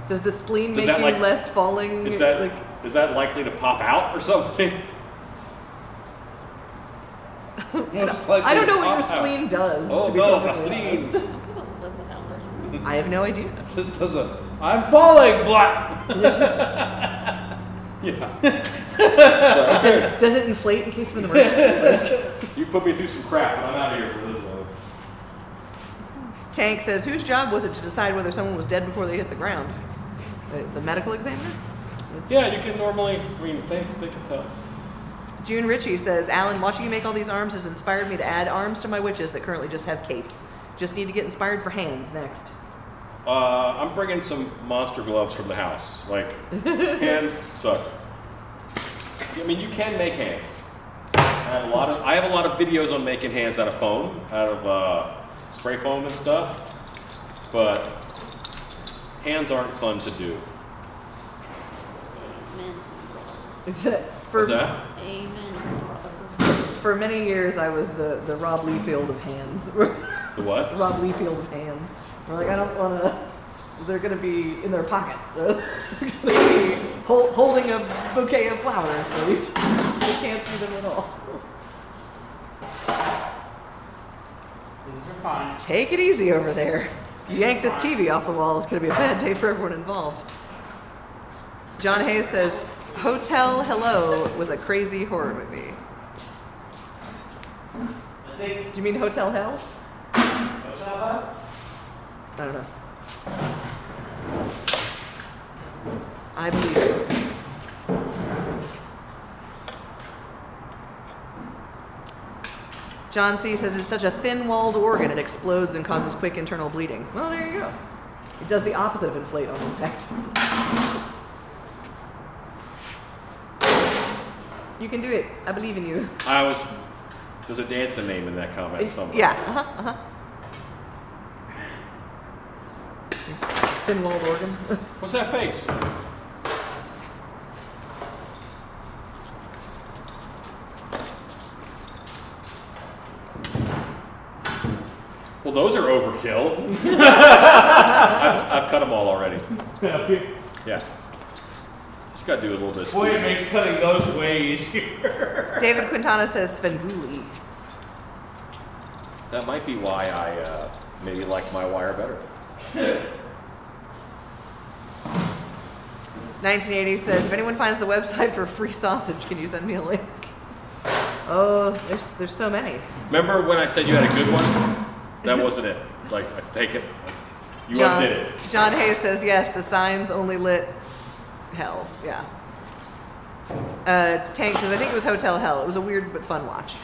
Does the spleen Does make that, you like- less falling? Is that likely to pop out or something? I don't know what your spleen does. Oh to be no, my perfectly spleen. honest. I have no idea. Just does a, I'm falling, black. Yeah. Does it inflate in case of an emergency? You put me through some crap, and I'm out of here for this one. Tank says whose job was it to decide whether someone was dead before they hit the ground? The medical examiner? Yeah, you can normally, I mean, they can tell. June Ritchie says, Alan, watching you make all these arms has inspired me to add arms to my witches that currently just have capes. Just need to get inspired for hands next. I'm bringing some monster gloves from the house. Like, hands suck. I mean, you can make hands. I have a lot of videos on making hands out of foam, out of spray foam and stuff. But hands aren't fun to do. Amen. For, What's that? Amen. for many years, I was the Rob Liefeld of hands. The what? Rob Liefeld of hands. We're like, I don't want to. They're going to be in their pockets, so they're going to be holding a bouquet of flowers, so you can't see them at all. These are fine. Take it easy over there. If you yank this TV off the wall, it's going to be a bad day for everyone involved. John Hayes says, Hotel Hello was a crazy horror movie. I think Do you mean Hotel Hell? what's that? I don't know. I believe it. John C. says it's such a thin-walled organ it explodes and causes quick internal bleeding. Well, there you go. It does the opposite of inflate on impact. You can do it. I believe in you. There's a dancing name in that comment somewhere. Yeah. Thin-walled organ. What's that face? Well, those are overkill. I've cut them all already. Yeah. Just got to do a little bit of Boy, it squeezing. makes cutting those way easier. David Quintana says Svengoolie. That might be why I maybe like my wire better. 1980 says, if anyone finds the website for free sausage, can you send me a link? Oh, there's so many. Remember when I said you had a good one? That wasn't it. Like, I take it. You John, undid it. John Hayes says, yes, the signs only lit hell. Yeah. Tank says, I think it was Hotel Hell. It was a weird but fun watch.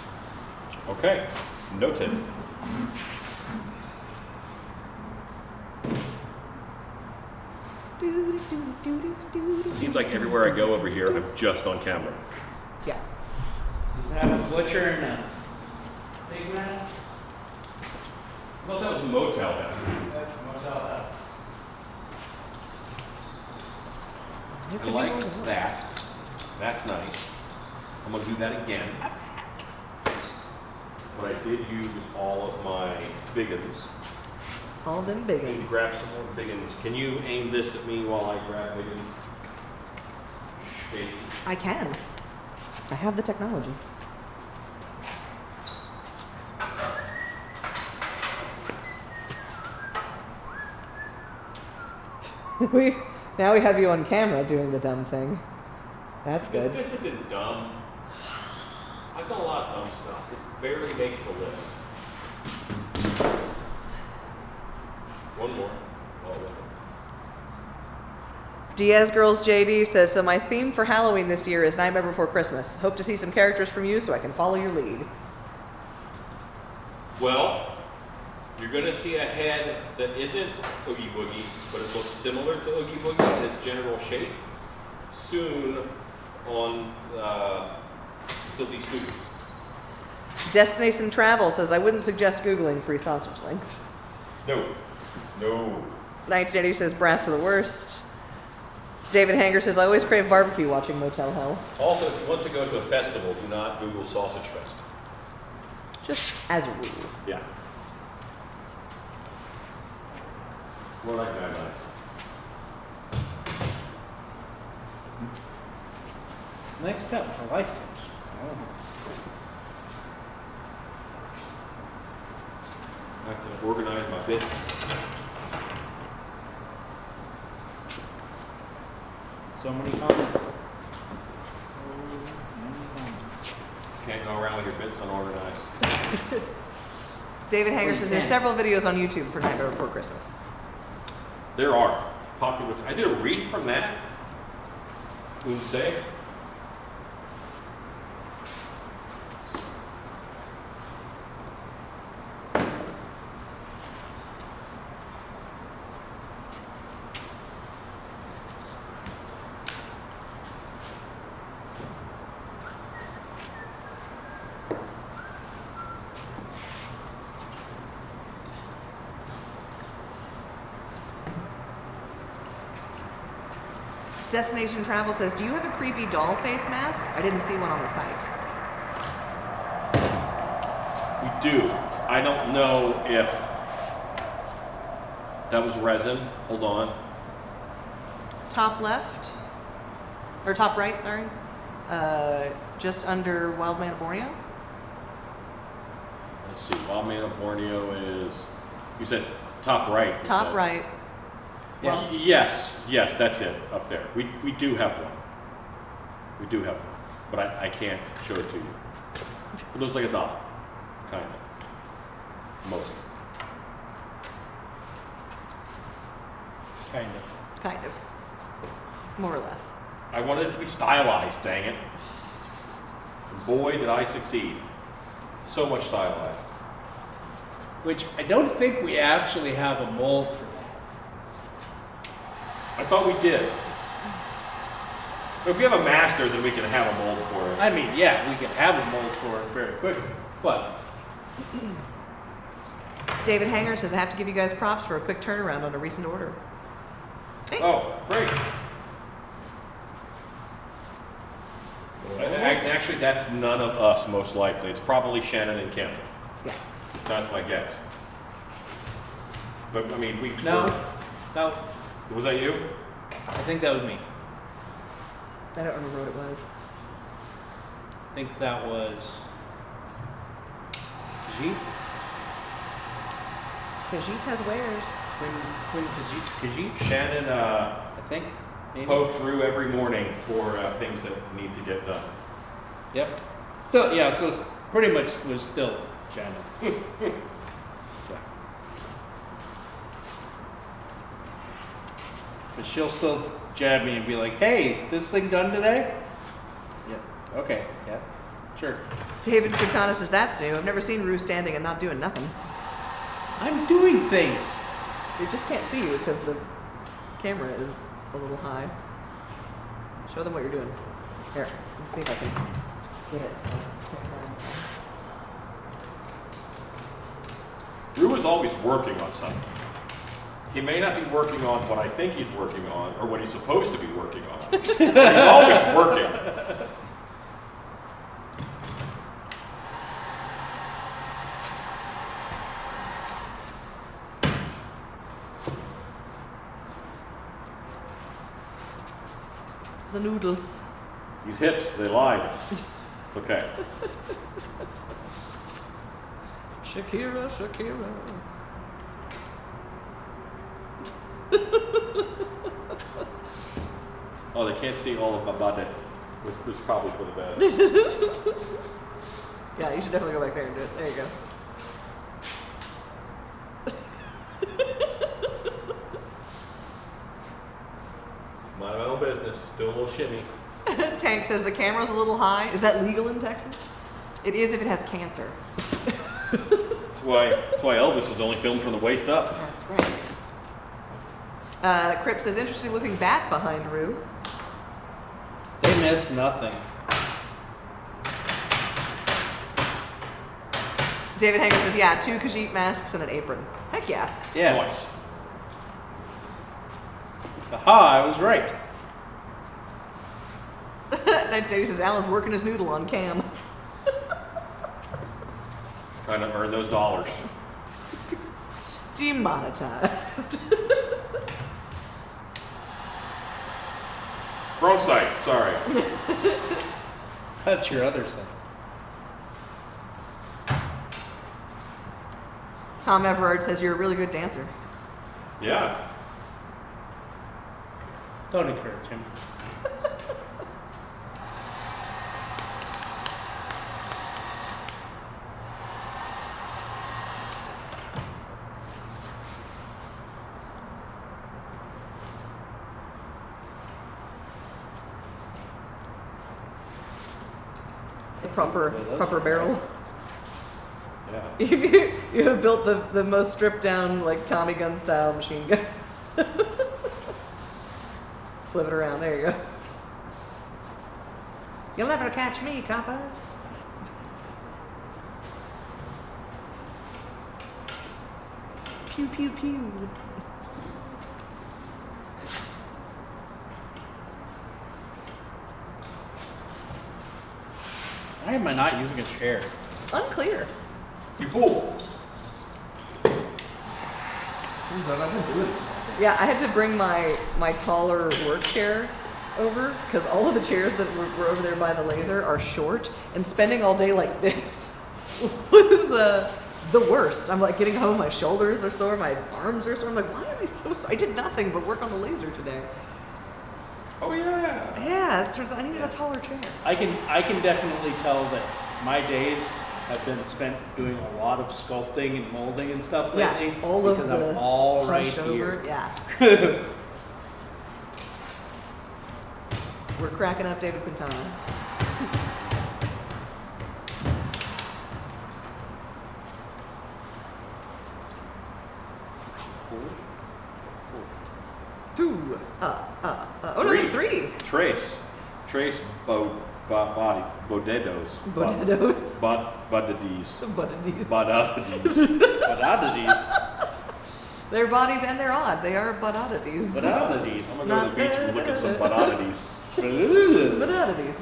Okay. Noted. Seems like everywhere I go over here, I'm just on camera. Yeah. Does it have a butcher and a big man? I thought that was a motel down That's motel house. I like that. That's nice. I'm gonna do that again. But I did use all of my biggins. All them I big need to ones. grab some more biggins. Can you aim this at me while I grab biggins? Casey? I can. I have the technology. Now we have you on camera doing the dumb thing. That's good. This isn't dumb. I've done a lot of dumb stuff. This barely makes the list. One more. Oh, one more. Diaz Girls JD says, so my theme for Halloween this year is Nightmare Before Christmas. Hope to see some characters from you so I can follow your lead. Well, you're going to see a head that isn't Oogie Boogie, but it looks similar to Oogie Boogie in its general shape. Soon on Still Be Studios. Destination Travel says, I wouldn't suggest Googling free sausage links. No. No. 1980 says, brats are the worst. David Hanger says, I always crave barbecue watching Motel Hell. Also, if you want to go to a festival, do not Google Sausage Fest. Just as a rule. Yeah. More like guidelines. Next step for life tips. I have to organize my bits. So many comments. Can't go around with your bits unorganized. David Hanger says, there's several videos on YouTube for Nightmare Before Christmas. There are popular. I did a wreath from that. Unse. Destination Travel says, do you have a creepy doll face mask? I didn't see one on the site. We do. I don't know if that was resin. Hold on. Top left, or top right, sorry. Just under Wild Man of Borneo. Let's see. Wild Man of Borneo is. You said top right. Top said. right. Yeah. Well, Yes, that's it up there. We do have one. We do have one, but I can't show it to you. It looks like a doll, kind of. Mostly. Kind of. kind of. More or less. I wanted it to be stylized, dang it. And boy, did I succeed. So much stylized. Which I don't think we actually have a mold for that. I thought we did. But if we have a master, then we can have a mold for it. I mean, yeah, we can have a mold for it very quickly, but David Hanger says, I have to give you guys props for a quick turnaround on a recent order. Thanks. Oh, great. Actually, that's none of us, most likely. It's probably Shannon and Kim. Yeah. That's my guess. But, I mean, no, Was that you? I think that was me. I don't remember what it was. I think that was Khajiit. Khajiit has wares. Queen Khajiit, Shannon I think. Maybe. poked through every morning for things that need to get done. Yep. So yeah, so pretty much was still Shannon. Yeah. But she'll still jab me and be like, "Hey, this thing done today?" Yeah. Okay. Yeah. Sure. David Quintana says, that's new. I've never seen Rue standing and not doing nothing. I'm doing things. They just can't see you because the camera is a little high. Show them what you're doing. Here, let's see if I can get it. Rue is always working on something. He may not be working on what I think he's working on, or what he's supposed to be working on. But he's always working. The noodles. These hips, they lied. It's okay. Shakira, Shakira. Oh, they can't see all of my body, which is probably for the best. Yeah, you should definitely go back there and do it. There you go. Mind my own business. Do a little shimmy. Tank says the camera's a little high. Is that legal in Texas? It is if it has cancer. That's why Elvis was only filmed from the waist up. That's right. Crip says, interesting looking bat behind Rue. They missed nothing. David Hanger says, yeah, 2 Khajiit masks and an apron. Heck yeah. Yeah. Nice. Aha, I was right. 1980 says, Alan's working his noodle on cam. Trying to earn those dollars. Demonetized. Wrong site. Sorry. That's your other side. Tom Everard says, you're a really good dancer. Yeah. Don't encourage him. The proper barrel. Yeah. You have built the most stripped down, like Tommy gun style machine gun. Flip it around. There you go. You'll never catch me, coppers. Pew pew pew. Why am I not using a chair? Unclear. You fool. Yeah, I had to bring my taller work chair over because all of the chairs that were over there by the laser are short, and spending all day like this was the worst. I'm like getting home, my shoulders are sore, my arms are sore. I'm like, why am I so sore? I did nothing but work on the laser today. Oh yeah. Yeah, it turns out I needed a taller chair. I can definitely tell that my days have been spent doing a lot of sculpting and molding and stuff lately. Yeah, all of because the I'm all right hunched here. over. Yeah. We're cracking up David Quintana. Two. Oh no, there's three. Trace body bodedos. Bodedos. Buddities. Buddities. Buddities. But oddities. Their bodies and they're odd. They are bud oddities. But oddities. I'm gonna go to the beach and look at some buddities. Bud oddities.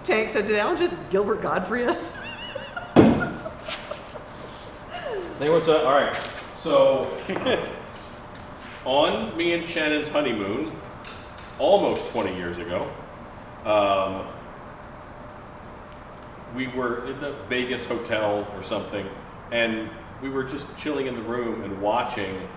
Tank said, did Alan just Gilbert Godfrey us? There was all right. So on me and Shannon's honeymoon, almost 20 years ago, we were in the Vegas hotel or something, and we were just chilling in the room and watching.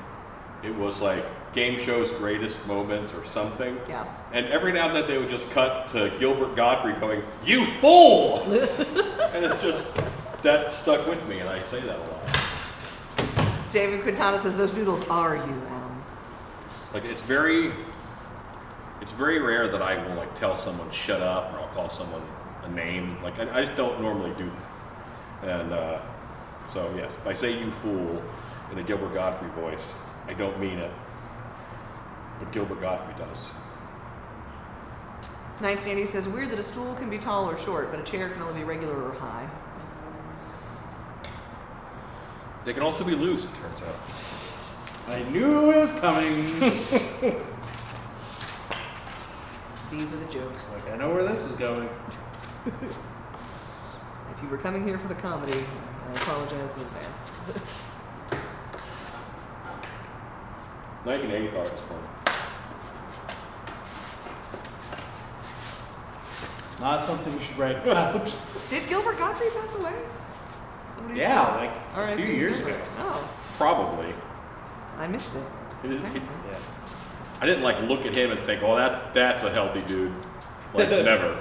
It was like game show's greatest moments or something. Yeah. And every now and then they would just cut to Gilbert Godfrey going, "You fool!" And it's just, that stuck with me, and I say that a lot. David Quintana says those noodles are you, Alan. Like it's very rare that I will like tell someone shut up or I'll call someone a name. Like I just don't normally do that. And so yes, if I say "you fool" in a Gilbert Godfrey voice, I don't mean it, but Gilbert Godfrey does. 1980 says, weird that a stool can be tall or short, but a chair can only be regular or high. They can also be loose, it turns out. I knew it was coming. These are the jokes. Like, I know where this is going. If you were coming here for the comedy, I apologize in advance. 1985 was fun. Not something you should write about. Did Gilbert Godfrey pass away? Somebody Yeah, said. like All right, a few years ago. Oh, Probably. I missed it. Yeah. I didn't like look at him and think, "Oh, that's a healthy dude." Like never.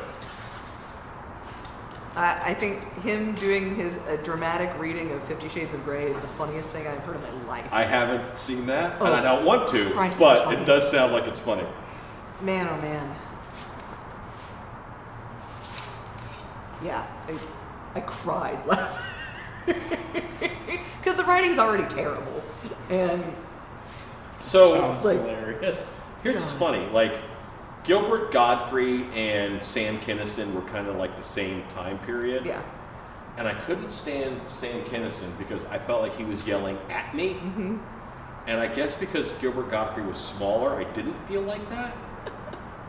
I think him doing a dramatic reading of 50 Shades of Grey is the funniest thing I've heard in my life. I haven't seen that, and Oh, I don't want to, Christ, it's but funny. it does sound like it's funny. Man, oh man. Yeah, I cried because the writing's already terrible, and So Sounds like- hilarious. here's what's funny: like Gilbert Godfrey and Sam Kinison were kind of like the same time period. yeah, And I couldn't stand Sam Kinison because I felt like he was yelling at me. mm-hmm. And I guess because Gilbert Godfrey was smaller, I didn't feel like that.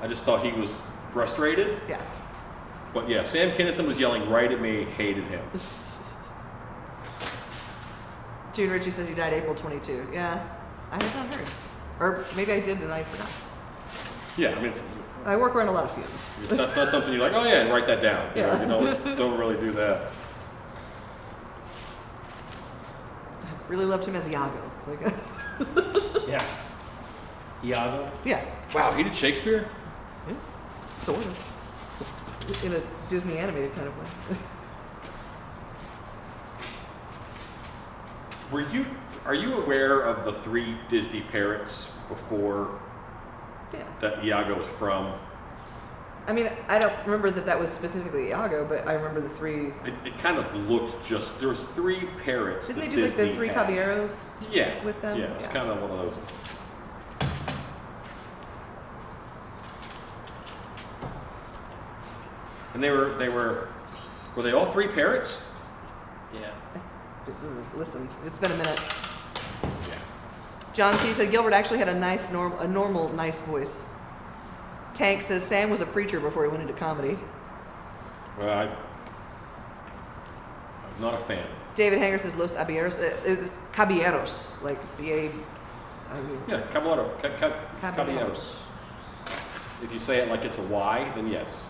I just thought he was frustrated. yeah. But yeah, Sam Kinison was yelling right at me, hated him. June Ritchie says he died April 22. Yeah, I have not heard, or maybe I did and I forgot. Yeah, I mean, I work around a lot of fumes. that's not something you're like, "Oh yeah," and write that down. Yeah. You know, don't really do that. Really loved him as Iago. Like, Yeah. Iago. yeah, Wow, he did Shakespeare? sort of, in a Disney animated kind of way. Are you aware of the 3 Disney parrots before Yeah. that Iago was from? I mean, I don't remember that was specifically Iago, but I remember the 3. It kind of looked just, there was 3 parrots Didn't that they do like Disney the 3 had. caballeros? Yeah. With them? Yeah, it's kind of one of those. And were they all 3 parrots? Yeah. Listen, it's been a minute. Yeah. John T said Gilbert actually had a normal nice voice. Tank says Sam was a preacher before he went into comedy. Well, I'm not a fan. David Hanger says Los Caballeros, Caballeros, like C-A. Yeah, caballeros. If you say it like it's a Y, then yes.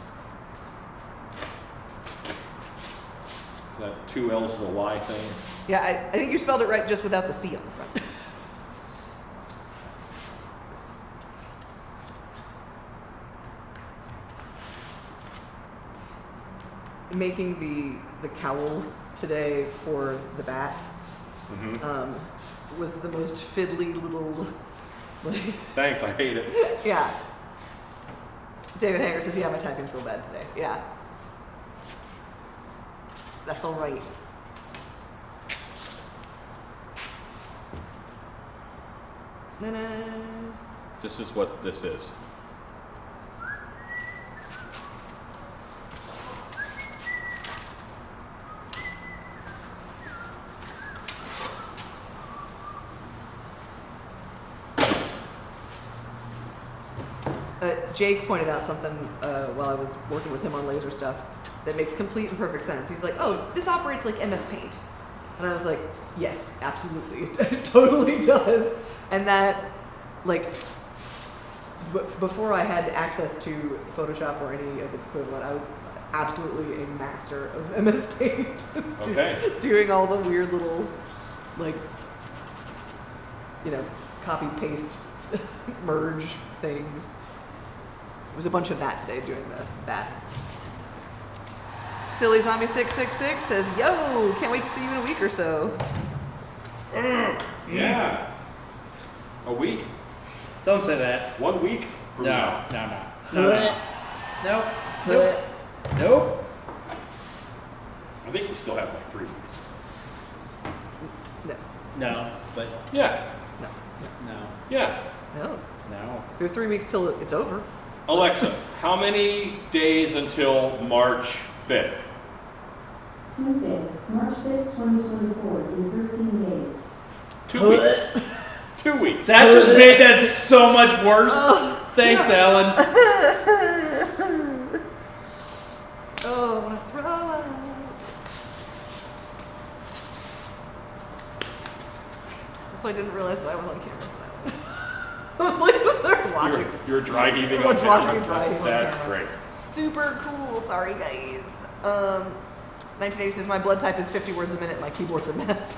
Is that 2 L's to the Y thing? Yeah, I think you spelled it right just without the C on the front. Making the cowl today for the bat was the most fiddly little. Like, Thanks, I hate it. yeah. David Hanger says, "Yeah, my typing's real bad today." Yeah, that's all right. Na-na. This is what this is. Jake pointed out something while I was working with him on laser stuff that makes complete and perfect sense. He's like, "Oh, this operates like MS Paint," and I was like, "Yes, absolutely, it totally does." And that, like, before I had access to Photoshop or any of its equivalent, I was absolutely a master of MS Paint. Okay. Doing all the weird little, like, copy paste merge things. It was a bunch of that today doing that. Silly Zombie 666 says, "Yo, can't wait to see you in a week or so." Yeah. A week? Don't say that. 1 week from now. Nope. Nope. I think we still have like 3 weeks. No, No. But Yeah. no, no. Yeah. no. No. We have 3 weeks till it's over. Alexa, how many days until March 5th? Tuesday, March 5th, 2024. It's in 13 days. 2 weeks. 2 weeks. That just made that so much worse. Thanks, Alan. Oh, I want to throw up. So I didn't realize that I was on camera for that one. I was like, they're watching. You're dry heaving on Everyone's watching camera. me dry heave on That's camera. great. Super cool. Sorry, guys. 1980 says my blood type is 50 words a minute. My keyboard's a mess.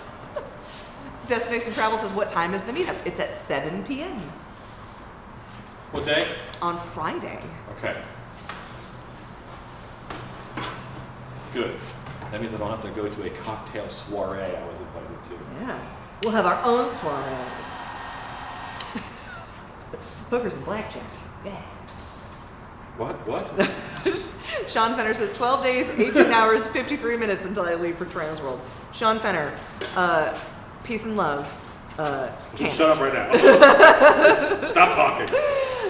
Destination Travel says, "What time is the meetup?" It's at 7 p.m. What day? on Friday. Okay. Good. That means I don't have to go to a cocktail soiree I was invited to. Yeah, we'll have our own soiree. Hookers and blackjack. Yeah. What? Sean Fenner says 12 days, 18 hours, 53 minutes until I leave for Transworld. Sean Fenner, peace and love. Can't. Shut up right now. Stop talking.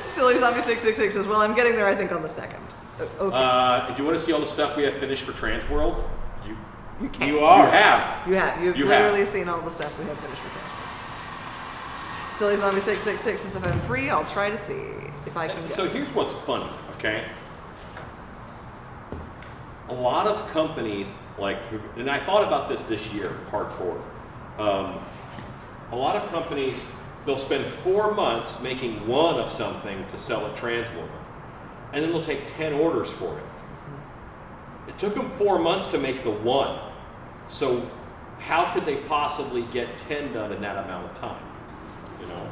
Silly Zombie 666 says, well, I'm getting there, I think, on the 2nd. Okay. If you want to see all the stuff we have finished for Transworld, You can't. you have. You've You literally have. seen all the stuff we have finished for Transworld. Silly Zombie 666 says, if I'm free, I'll try to see if I can go. So here's what's funny, okay? A lot of companies, and I thought about this year, hardcore. A lot of companies, they'll spend 4 months making one of something to sell at Transworld, and then they'll take 10 orders for it. It took them 4 months to make the one. So how could they possibly get 10 done in that amount of time? You know?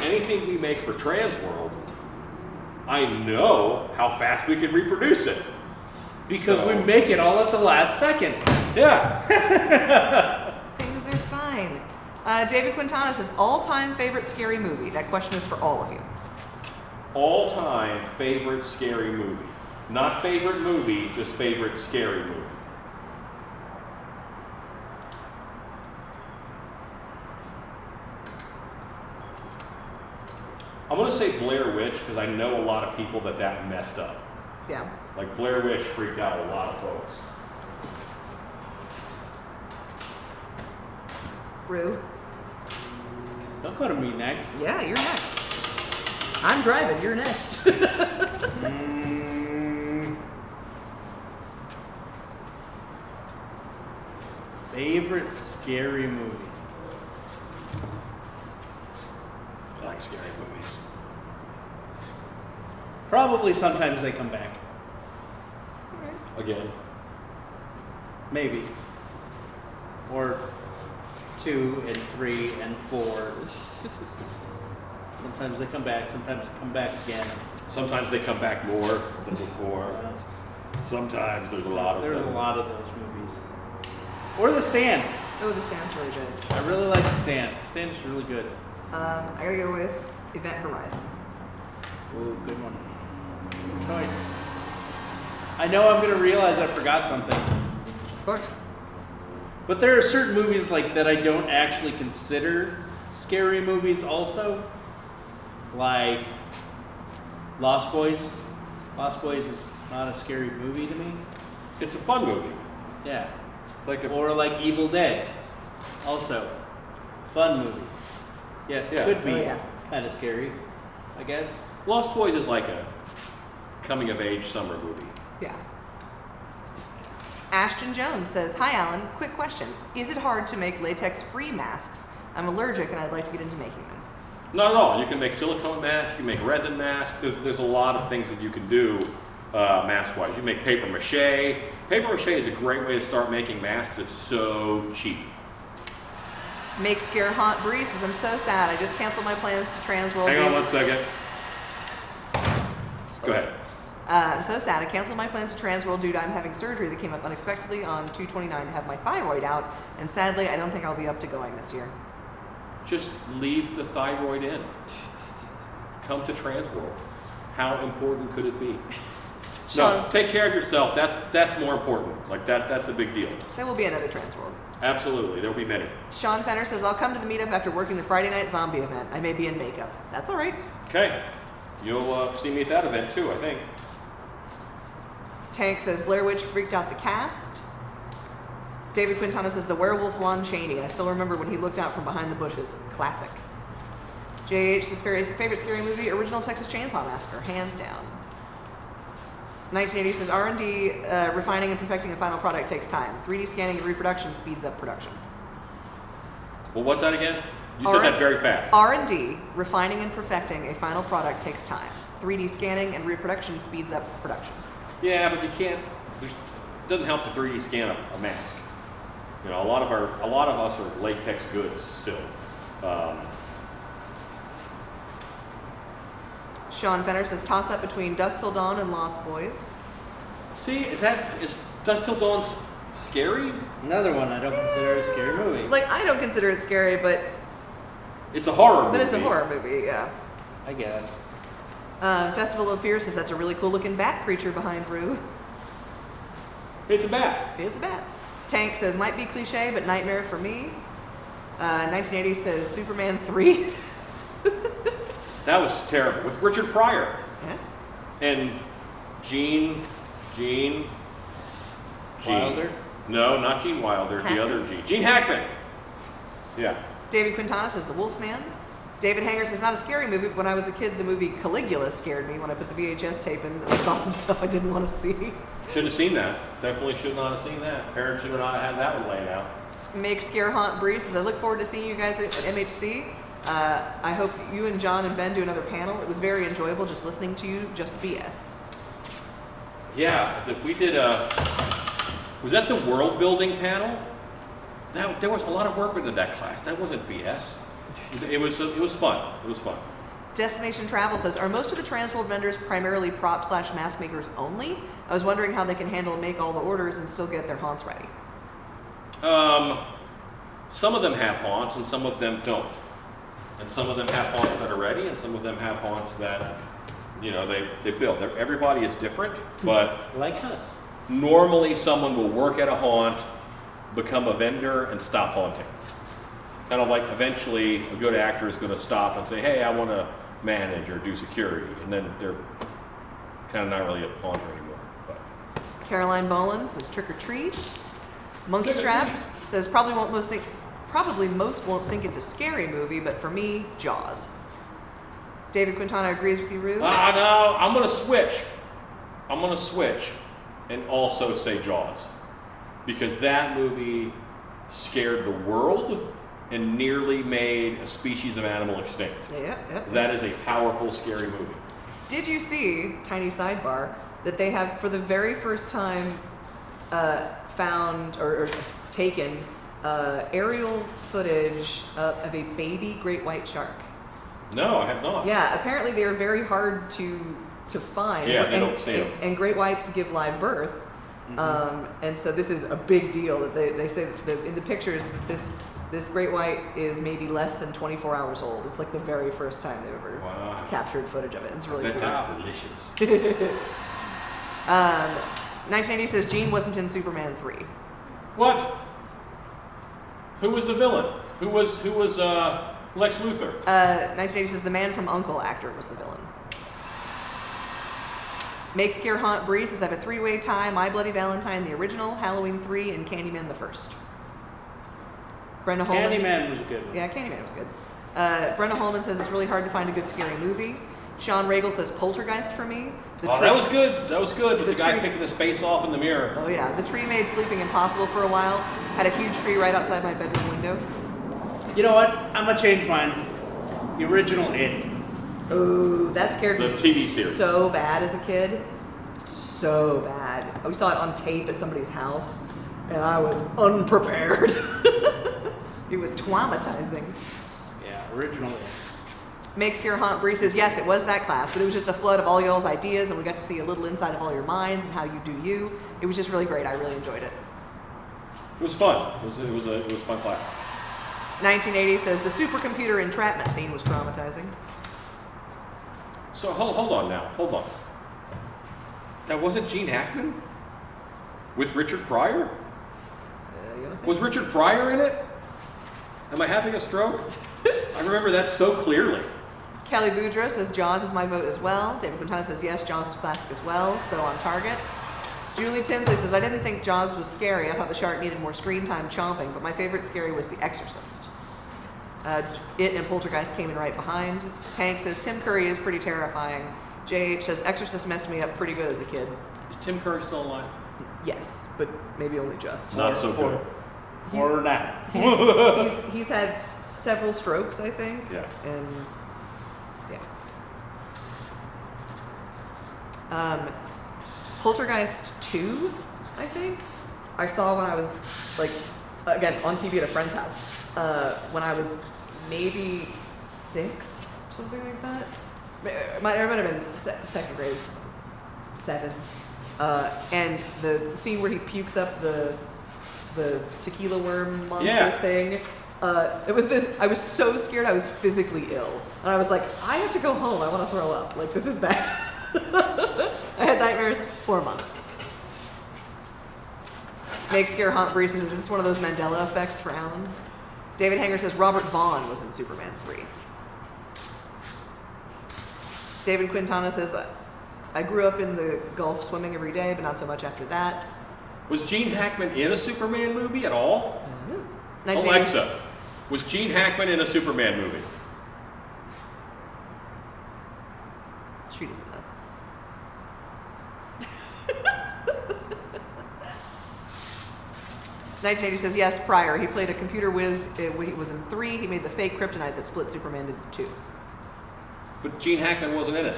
Anything we make for Transworld, I know how fast we can reproduce it. Because we make it all at the last second. Yeah. Things are fine. David Quintana says, all-time favorite scary movie. That question is for all of you. All-time favorite scary movie. Not favorite movie, just favorite scary movie. I'm going to say Blair Witch because I know a lot of people that messed up. Yeah. Like Blair Witch freaked out a lot of folks. Rue? Don't go to me next. Yeah, you're next. I'm driving. You're next. Favorite scary movie? I like scary movies. Probably Sometimes They Come Back. Again. Maybe. Or 2 and 3 and 4. Sometimes they come back, sometimes they come back again. Sometimes they come back more than before. Sometimes there's a lot of There's them. a lot of those movies. Or The Stand. Oh, the stand's really good. I really like The Stand. The Stand is really good. I gotta go with Event Horizon. Ooh, good one. Good choice. I know I'm gonna realize I forgot something. Of course. But there are certain movies like that I don't actually consider scary movies also. Like Lost Boys. Lost Boys is not a scary movie to me. It's a fun movie. Yeah. It's like a, Or like Evil Dead. Also. Fun movie. Yeah, it Yeah. could be Oh, yeah. kind of scary, I guess. Lost Boys is like a coming of age summer movie. Yeah. Ashton Jones says, "Hi Alan, quick question. Is it hard to make latex-free masks? I'm allergic and I'd like to get into making them." Not at all. You can make silicone masks, you can make resin masks. There's a lot of things that you can do mask-wise. You can make paper mache. Paper mache is a great way to start making masks. It's so cheap. Make Scare Haunt Bree says, "I'm so sad. I just canceled my plans to Transworld." Hang on 1 second. Go ahead. I'm so sad. I canceled my plans to Transworld due to I'm having surgery that came up unexpectedly on 2/29 to have my thyroid out, and sadly, I don't think I'll be up to going this year. Just leave the thyroid in. Come to Transworld. How important could it be? No, Sean, take care of yourself. That's more important. Like that's a big deal. there will be another Transworld. Absolutely, there will be many. Sean Fenner says, "I'll come to the meetup after working the Friday night zombie event. I may be in makeup." That's all right. Okay, you'll see me at that event too, I think. Tank says, "Blair Witch freaked out the cast." David Quintana says, "The werewolf Lon Chaney. I still remember when he looked out from behind the bushes. Classic." JH says, "Favorite scary movie? Original Texas Chainsaw Massacre. Hands down." 1980 says, "R&D, refining and perfecting a final product takes time. 3D scanning and reproduction speeds up production." Well, what's that again? You said that very fast. R&D, refining and perfecting a final product takes time. 3D scanning and reproduction speeds up production. Yeah, but you can't. It doesn't help to 3D scan a mask. You know, a lot of us are latex goods still. Sean Fenner says, "Toss up between Dusk Till Dawn and Lost Boys." See, is Dusk Till Dawn scary? Another one I don't consider a scary movie. Like, I don't consider it scary, but It's a horror movie. it's a horror movie, yeah. I guess. Festival of Fear says that's a really cool looking bat creature behind Rue. It's a bat. It's a bat. Tank says, "Might be cliche, but nightmare for me." 1980 says, "Superman 3. That was terrible with Richard Pryor Yeah. and Gene. Wilder? No, not Gene Wilder. Hackman? The other Gene. Gene Hackman. Yeah. David Quintana says, "The Wolfman." David Hanger says, "Not a scary movie, but when I was a kid, the movie Caligula scared me when I put the VHS tape in and I saw some stuff I didn't want to see." Should have seen that. Definitely should not have seen that. Parents should not have had that one laid out. Make Scare Haunt Bree says, "I look forward to seeing you guys at MHC. I hope you and John and Ben do another panel. It was very enjoyable just listening to you, just BS." Yeah, we did was that the world building panel? There was a lot of work into that class. That wasn't BS. It was fun. It was fun. Destination Travel says, "Are most of the Transworld vendors primarily prop/mask makers only? I was wondering how they can handle and make all the orders and still get their haunts ready." Some of them have haunts and some of them don't. And some of them have haunts that are ready and some of them have haunts that, you know, they build. Everybody is different, but Like us. normally someone will work at a haunt, become a vendor, and stop haunting. Kind of like eventually a good actor is going to stop and say, "Hey, I want to manage or do security," and then they're kind of not really a haunter anymore. But Caroline Boland says, "Trick or treat." Monkey Straps says, "Probably won't most think probably most won't think it's a scary movie, but for me, Jaws. David Quintana agrees with you, Rue. No, I'm gonna switch. I'm gonna switch, and also say Jaws, because that movie scared the world and nearly made a species of animal extinct. Yeah. That is a powerful, scary movie. Did you see, tiny sidebar, that they have for the very first time found or taken aerial footage of a baby great white shark? No, I have not. Yeah, apparently they are very hard to find. Yeah, they and, don't see 'em. And great whites give live birth. And so this is a big deal that they say that in the pictures that this great white is maybe less than 24 hours old. It's like the very first time they've ever Wow. captured footage of it. It's really I cool. bet that's delicious. 1980 says Gene wasn't in Superman 3. What? Who was the villain? Who was Lex Luthor? 1980 says the man from Uncle actor was the villain. Make Scare Haunt Bree says I have a three-way tie: My Bloody Valentine, the original, Halloween 3, and Candyman the first. Brenda Holman. Candyman was a good one. Yeah, Candyman was good. Brenda Holman says it's really hard to find a good scary movie. Sean Regal says Poltergeist for me. That was good. That was good. With The the guy tree- picking his face off in the mirror. Oh yeah, the tree made sleeping impossible for a while. Had a huge tree right outside my bedroom window. You know what? I'm gonna change mine. The original It. Oh, that scared me The TV series. so bad as a kid. So bad. We saw it on tape at somebody's house, and I was unprepared. It was traumatizing. Yeah, original It. Make Scare Haunt Bree says, yes, it was that class, but it was just a flood of all y'all's ideas, and we got to see a little inside of all your minds and how you do you. It was just really great. I really enjoyed it. It was fun. It was a fun class. 1980 says, the supercomputer entrapment scene was traumatizing. So hold on now. Hold on. That wasn't Gene Hackman with Richard Pryor? You wanna say? Was Richard Pryor in it? Am I having a stroke? I remember that so clearly. Kelly Boudreaux says, Jaws is my vote as well. David Quintana says, yes, Jaws is classic as well, so on target. Julie Tinsley says, I didn't think Jaws was scary. I thought the shark needed more screen time chomping, but my favorite scary was The Exorcist. It and Poltergeist came in right behind. Tank says, Tim Curry is pretty terrifying. JH says, Exorcist messed me up pretty good as a kid. Is Tim Curry still alive? Yes, but maybe only just. Not so good. For now. He's had several strokes, I think. Yeah. And Poltergeist 2, I think, I saw when I was, like, again, on TV at a friend's house, when I was maybe 6, something like that. It might have been second grade, 7. And the scene where he pukes up the tequila worm monster thing. It was this. I was so scared. I was physically ill, and I was like, I have to go home. I want to throw up. Like, this is bad. I had nightmares 4 months. Make Scare Haunt Bree says, is this one of those Mandela effects for Alan? David Hanger says Robert Vaughn was in Superman 3. David Quintana says, I grew up in the Gulf swimming every day, but not so much after that. Was Gene Hackman in a Superman movie at all? 1980 Alexa, was Gene Hackman in a Superman movie? She doesn't know. "1980 says yes, Pryor. He played a computer whiz when he was in 3. He made the fake kryptonite that split Superman into 2. But Gene Hackman wasn't in it.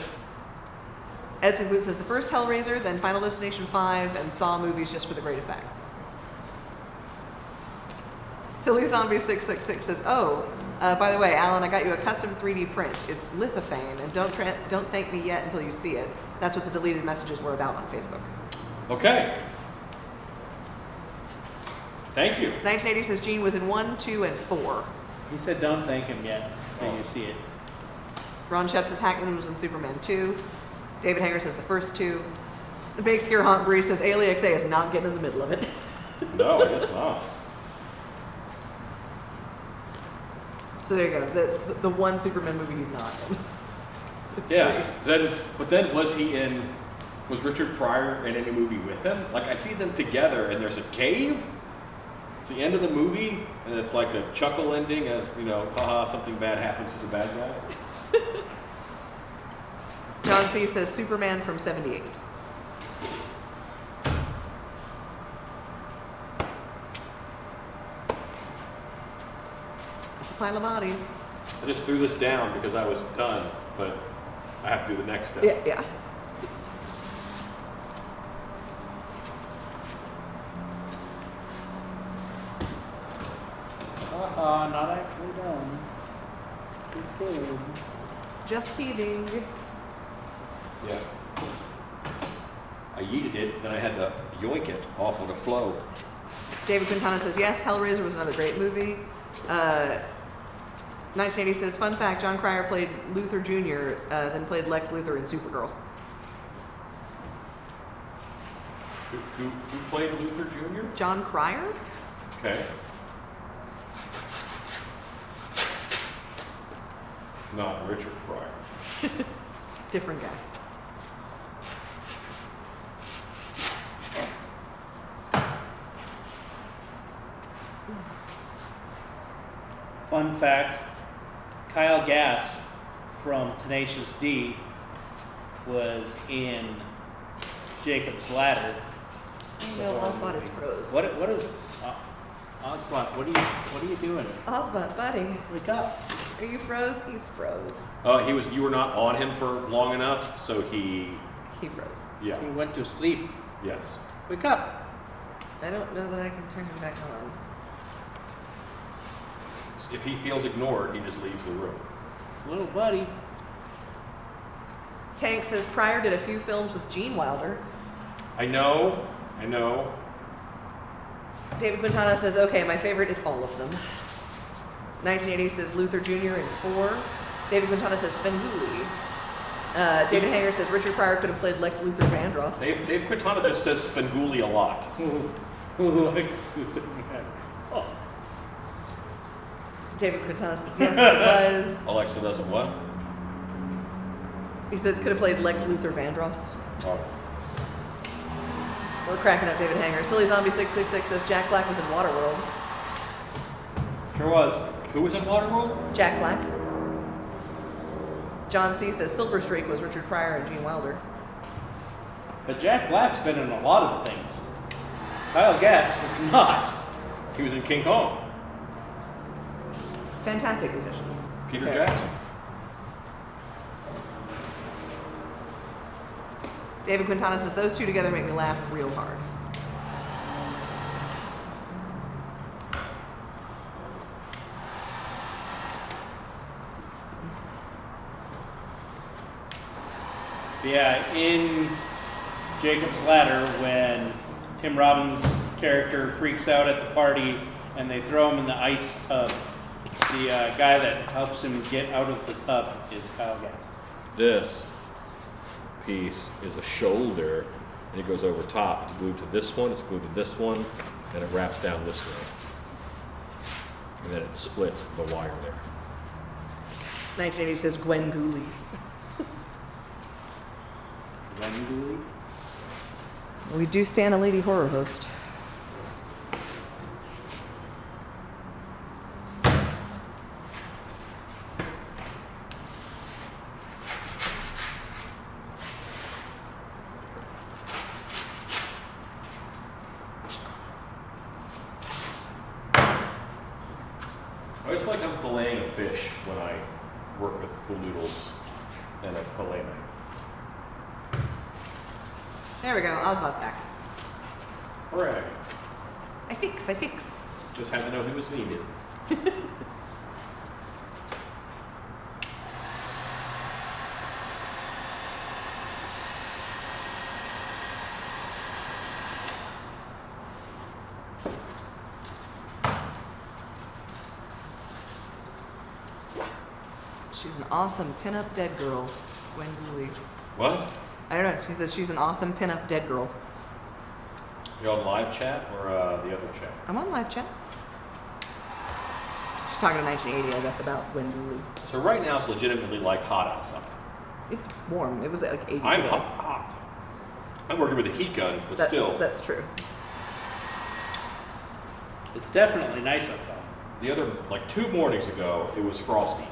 Edson Glute says the first Hellraiser, then Final Destination 5, and Saw movies just for the great effects. Silly Zombie 666 says, by the way, Alan, I got you a custom 3D print. It's lithophane, and don't thank me yet until you see it. That's what the deleted messages were about on Facebook. Okay. Thank you. 1980 says Gene was in 1, 2, and 4. He said don't thank him yet until you see it. Ron Shep says Hackman was in Superman 2. David Hanger says the first 2. The Big Scare Haunt Bree says Alien XA is not getting in the middle of it. No, I guess not. So there you go. That's the one Superman movie he's not in. Yeah. Then was Richard Pryor in any movie with him? Like, I see them together and there's a cave? It's the end of the movie, and it's like a chuckle ending as, you know, haha, something bad happens to the bad guy. John C. says Superman from 78. It's a pile of bodies. I just threw this down because I was done, but I have to do the next step. Yeah, yeah. Not actually done. Just kidding. Just kidding. Yeah. I yeeted it, then I had to yoink it off of the flow. David Quintana says yes, Hellraiser was another great movie. 1980 says, fun fact, John Cryer played Luther Jr., then played Lex Luthor in Supergirl. Who played Luther Jr.? John Cryer? Okay. Not Richard Pryor. Different guy. Fun fact, Kyle Gass from Tenacious D was in Jacob's Ladder. No, Osbot is froze. What is Osbot? What are you doing? Osbot, buddy. Wake up. Are you froze? He's froze. You were not on him for long enough, so he froze. yeah. He went to sleep. Yes. Wake up. I don't know that I can turn him back on. If he feels ignored, he just leaves the room. Little buddy. Tank says Pryor did a few films with Gene Wilder. I know. David Quintana says, okay, my favorite is all of them. 1980 says Luther Jr. in 4. David Quintana says Svengoolie. David Hanger says Richard Pryor could have played Lex Luthor Vandross. Dave Quintana just says Svengoolie a lot. Who likes Luther Vandross? David Quintana says yes, it was. Alexa doesn't what? He said could have played Lex Luthor Vandross. Oh. We're cracking up David Hanger. Silly Zombie 666 says Jack Black was in Waterworld. Sure was. Who was in Waterworld? Jack Black. John C. says Silver Streak was Richard Pryor and Gene Wilder. But Jack Black's been in a lot of things. Kyle Gass was not. He was in King Kong. Fantastic musicians. Peter Okay. Jackson. David Quintana says those two together make me laugh real hard. Yeah, in Jacob's Ladder, when Tim Robbins' character freaks out at the party and they throw him in the ice tub, the guy that helps him get out of the tub is Kyle Gass. This piece is a shoulder, and it goes over top. It's glued to this one, it's glued to this one, and it wraps down this way. And then it splits the wire there. 1980 says Gwen Gooley. Wendley? We do stand a lady horror host. I always feel like I'm filleting a fish when I work with pool noodles and a fillet knife. There we go. Oswald's back. Hooray. I fix. Just had to know he was needed. She's an awesome pinup dead girl, Gwen Gooley. What? I don't know. She says she's an awesome pinup dead girl. You on live chat or the other chat? I'm on live chat. She's talking to 1980, I guess, about Gwen Gooley. So right now it's legitimately like hot outside. It's warm. It was like 80 I'm today. hot. I'm working with a heat gun, but still. That's true. It's definitely nice outside. The other, like 2 mornings ago, it was frosty.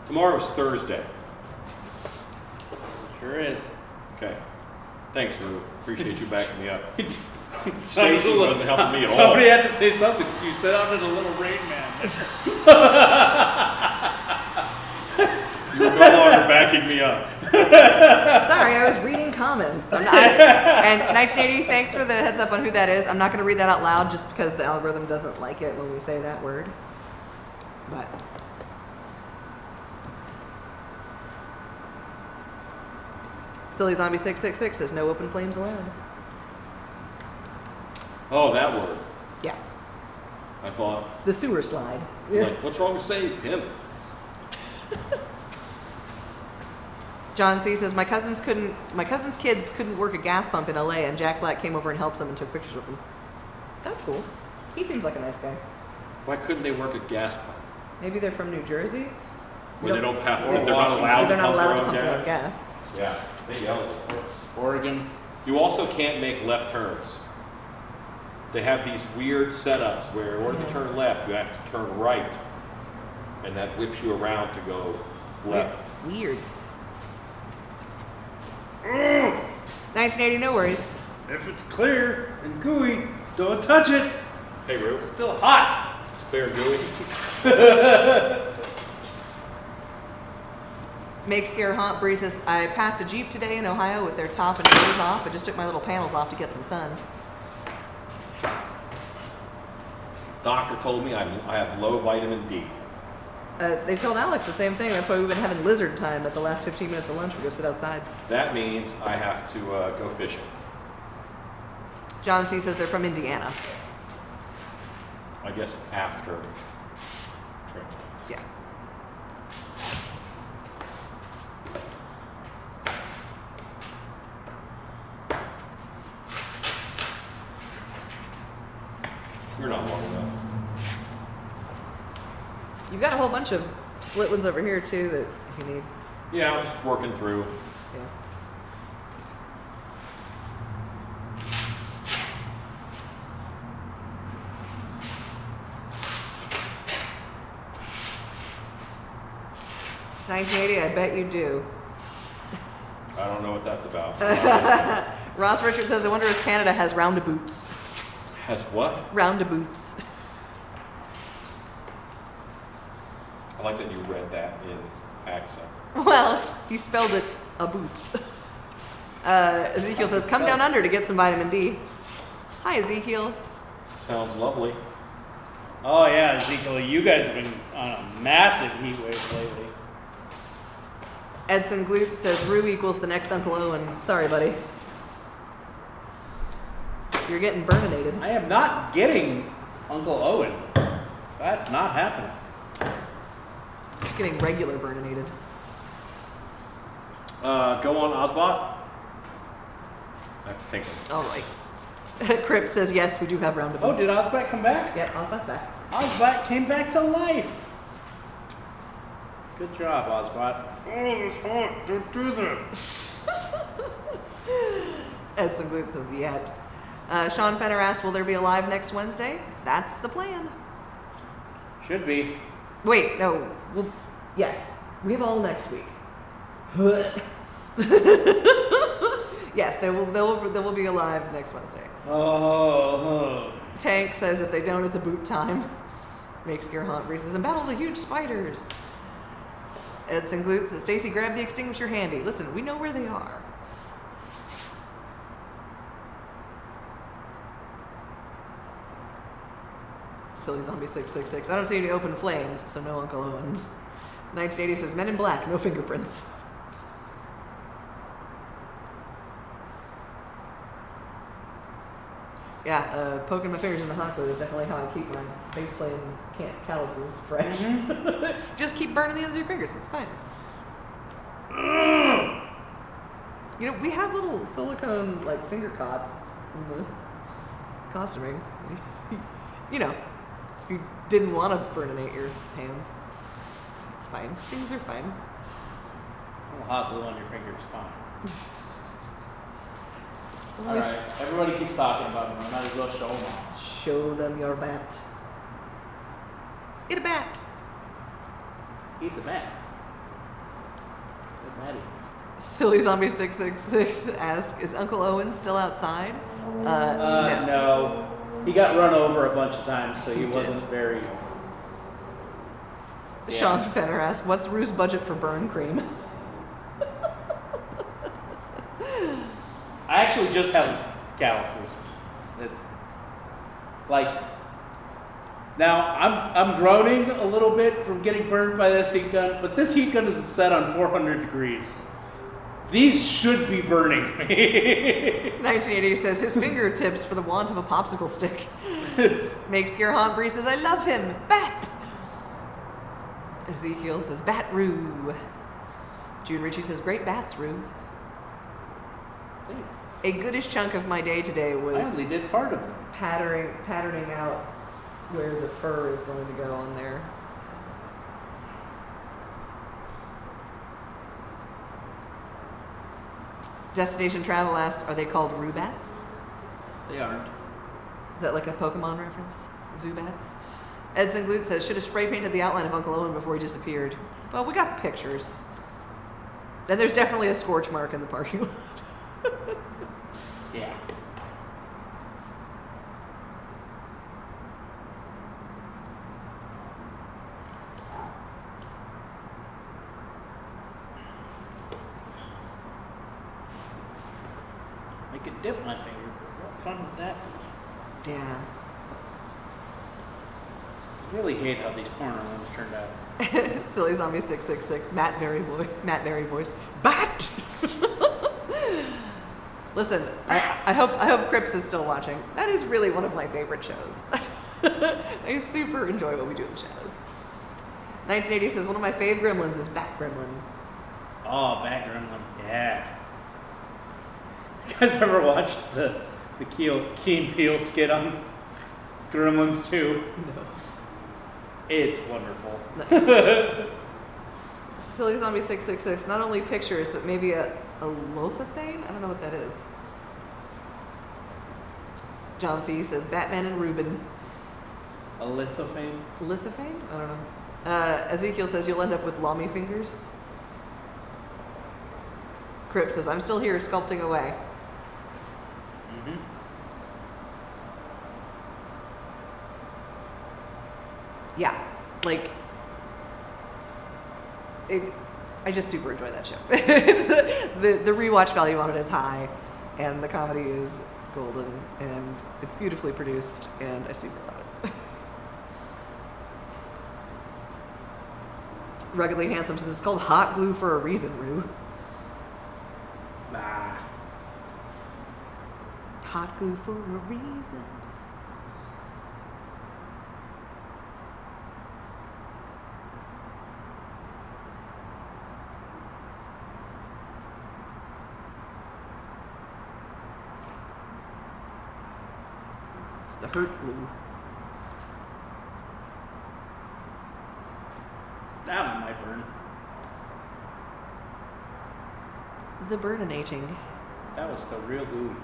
Tomorrow's Thursday. Sure is. Okay. Thanks, Rue. Appreciate you backing me up. Sounded Stacy a little- wasn't helping me at all. Somebody had to say something. You sounded a little Rain Man. You were no longer backing me up. Sorry, I was reading comments. And 1980, thanks for the heads up on who that is. I'm not going to read that out loud just because the algorithm doesn't like it when we say that word. But Silly Zombie 666 says no open flames allowed. Oh, that word. Yeah, I thought, the sewer slide. like, what's wrong with saying pimp? John C says my cousin's kids couldn't work a gas pump in LA, and Jack Black came over and helped them and took pictures with them. That's cool. He seems like a nice guy. Why couldn't they work a gas pump? Maybe they're from New Jersey. When they don't have, Or if they're not Washington. allowed They're to not pump allowed to their pump own their own gas. gas. Yeah, they yell at us. Oregon. You also can't make left turns. They have these weird setups where in order to turn left, you have to turn right. And that whips you around to go left. Weird. 1980, no worries. If it's clear and gooey, don't touch it. Hey, Rue. It's still hot. It's clear and gooey. Make Scare Haunt Bree says, I passed a Jeep today in Ohio with their top and doors off. I just took my little panels off to get some sun. Doctor told me I have low vitamin D. They told Alex the same thing. That's why we've been having lizard time at the last 15 minutes of lunch. We go sit outside. That means I have to go fishing. John C says they're from Indiana. I guess after trip. Yeah. You're not long enough. You've got a whole bunch of split ones over here too that if you need. Yeah, I'm just working through. Yeah. $19.80, I bet you do. I don't know what that's about. Ross Richard says, I wonder if Canada has roundabouts. Has what? Roundabouts. I like that you read that in accent. Well, you spelled it a boots. Ezekiel says, come down under to get some vitamin D. Hi, Ezekiel. Sounds lovely. Oh yeah, Ezekiel, you guys have been on a massive heat wave lately. Edson Glute says, Rue equals the next Uncle Owen. Sorry, buddy. You're getting burninated. I am not getting Uncle Owen. That's not happening. Just getting regular burninated. Go on, Ozbot. I have to think. All right. Crip says, yes, we do have roundabouts. Oh, did Ozbat come back? Yeah, Ozbot's back. Ozbat came back to life. Good job, Ozbot. Oh, it's hot. Don't do that. Edson Glute says, yet. Sean Fenner asks, will there be a live next Wednesday? That's the plan. Should be. Wait, no. Well, yes. We have all next week. Yes, there will be a live next Wednesday. Oh. Tank says if they don't, it's a boot time. Make Scare Haunt Breezes and battle the huge spiders. Edson Glute says, Stacy, grab the extinguisher handy. Listen, we know where they are. Silly Zombie 666. I don't see any open flames, so no Uncle Owens. 1980 says, Men in Black, no fingerprints. Yeah, poking my fingers in the hot glue is definitely how I keep my face playing calluses fresh. Just keep burning the ends of your fingers, it's fine. You know, we have little silicone like finger cots in the costuming. You know, if you didn't want to burninate your hands, it's fine. Things are fine. A little hot glue on your finger is fine. It's All right, everybody keeps talking about him. I might as well show him off. Show them your bat. Get a bat. He's a man. Good Maddie. Silly Zombie 666 asks, is Uncle Owen still outside? No. No. He got run over a bunch of times, so he He wasn't did. very. Sean Fenner asks, what's Rue's budget for burn cream? I actually just have calluses. Like, now I'm groaning a little bit from getting burned by this heat gun, but this heat gun is set on 400 degrees. These should be burning me. 1980 says his fingertips for the want of a popsicle stick. Makes Gerhard Bree says, I love him. Bat. Ezekiel says, Bat Roo. June Ritchie says, great bats, Roo. A goodish chunk of my day today I was only did part of them. patterning out where the fur is going to go on there. Destination Travel asks, are they called Rubats? They aren't. Is that like a Pokemon reference? Zubats? Edson Glute says, should have spray painted the outline of Uncle Owen before he disappeared. Well, we got pictures. And there's definitely a scorch mark in the parking lot. Yeah. I could dip my finger, but what fun would that be? Yeah. I really hate how these corner ones turned out. Silly Zombie 666. Matt Berry voice. Bat! Listen, I hope Cripps is still watching. That is really one of my favorite shows. I super enjoy what we do in the shadows. 1980 says, one of my fave gremlins is Bat Gremlin. Oh, Bat Gremlin. Yeah. You guys ever watched the Key and Peele skit on Gremlins 2? No. It's wonderful. Silly Zombie 666. Not only pictures, but maybe a lothothane? I don't know what that is. John C. says, Batman and Reuben. A lithophane? Lithophane? I don't know. Ezekiel says, you'll end up with lommy fingers. Crip says, I'm still here sculpting away. Mm-hmm. Yeah, like it. I just super enjoy that show. the rewatch value on it is high, and the comedy is golden, and it's beautifully produced, and I super love it. Ruggedly Handsome says it's called hot glue for a reason, Rue. Nah. Hot glue for a reason. It's the hurt glue. That one might burn. The burninating. That was the real glue.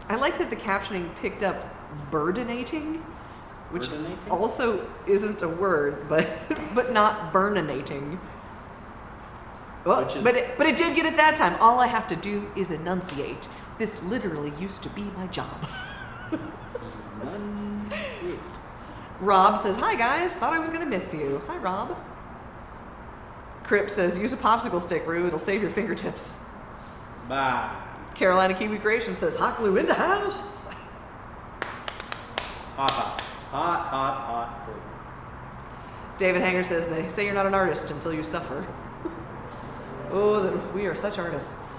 I like that the captioning picked up burdinating, which Burdinating? also isn't a word, but not burninating. Well, Which is- but it did get it that time. All I have to do is enunciate. This literally used to be my job. None. Rob says, hi guys, thought I was gonna miss you. Hi Rob. Crip says, use a popsicle stick, Rue, it'll save your fingertips. Bye. Carolina Kiwi Creation says, hot glue in the house. Hot, hot. Hot, hot, hot. Glue. David Hanger says, they say you're not an artist until you suffer. Oh, that we are such artists.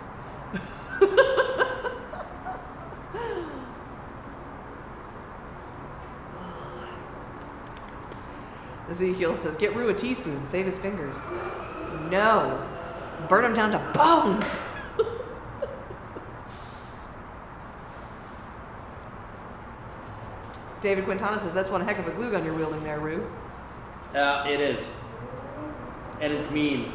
Ezekiel says, get Rue a teaspoon, save his fingers. No. Burn him down to bones. David Quintana says, that's one heck of a glue gun you're wielding there, Rue. It is. And it's mean.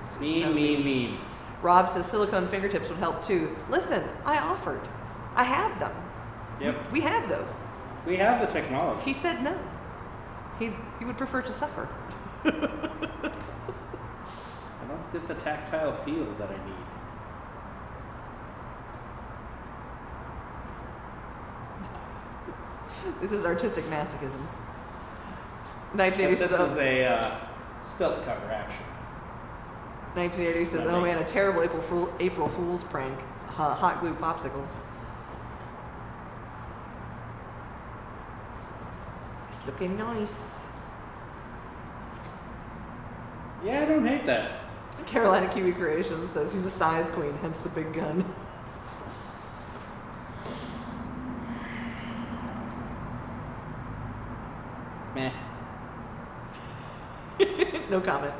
It's Mean. Rob says silicone fingertips would help too. Listen, I offered. I have them. Yep. We have those. We have the technology. He said no. He would prefer to suffer. I don't get the tactile feel that I need. This is artistic masochism. Except 1980 this says, is a stilt cover, actually. 1980 says, oh man, a terrible April Fool's prank. Hot glue popsicles. It's looking nice. Yeah, I don't hate that. Carolina Kiwi Creations says she's a size queen, hence the big gun. Meh. No comment.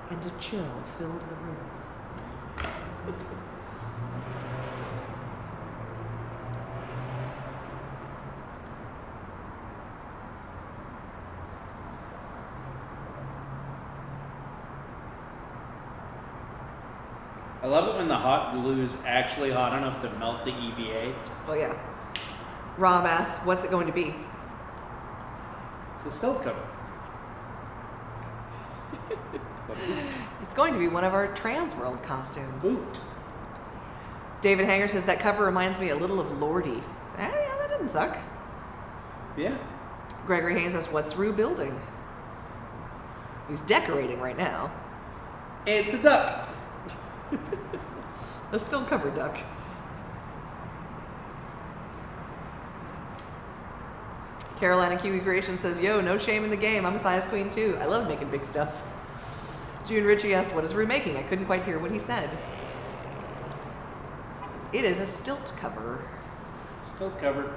And a chill filled the room. I love it when the hot glue is actually hot enough to melt the EVA. Oh yeah. Rob asks, what's it going to be? It's a stilt cover. It's going to be one of our Trans World costumes. Boot. David Hanger says that cover reminds me a little of Lordy. Yeah, that didn't suck. Yeah. Gregory Haynes says, what's Rue building? He's decorating right now. It's a duck. A still covered duck. Carolina Kiwi Creation says, yo, no shame in the game. I'm a size queen too. I love making big stuff. June Ritchie asks, what is Rue making? I couldn't quite hear what he said. It is a stilt cover. Stilt cover.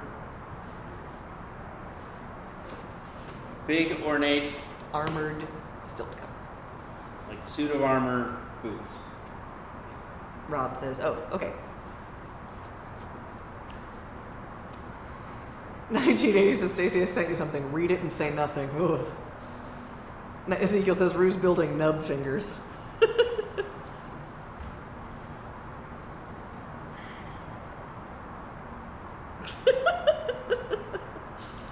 Big, ornate, Armored stilt cover. like suit of armor boots. Rob says, oh, okay. 1980 says, Stacey, I sent you something. Read it and say nothing. Ugh. Ezekiel says, Rue's building nub fingers.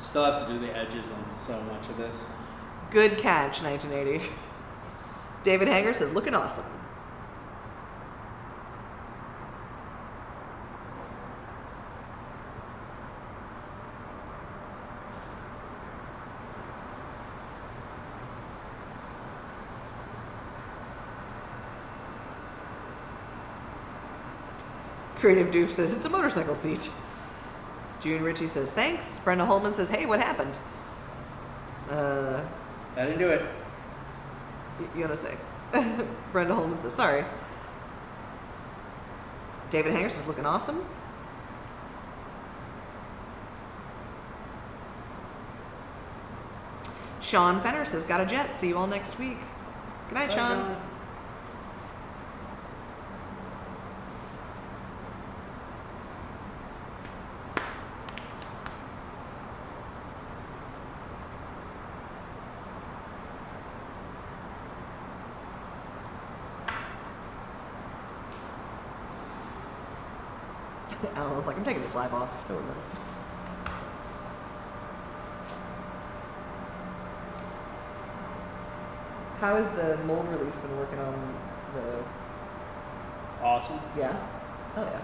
Still have to do the edges on so much of this. Good catch, 1980. David Hanger says, looking awesome. Creative Doof says, it's a motorcycle seat. June Ritchie says, thanks. Brenda Holman says, hey, what happened? I didn't do it. You gotta say. Brenda Holman says, sorry. David Hanger says, looking awesome. Sean Fenner says, got a jet. See you all next week. Good night, Bye, Sean. John. Alan was like, I'm taking this live off. Don't worry about it. How is the mold release been working on the... Awesome. Yeah? Oh, yeah.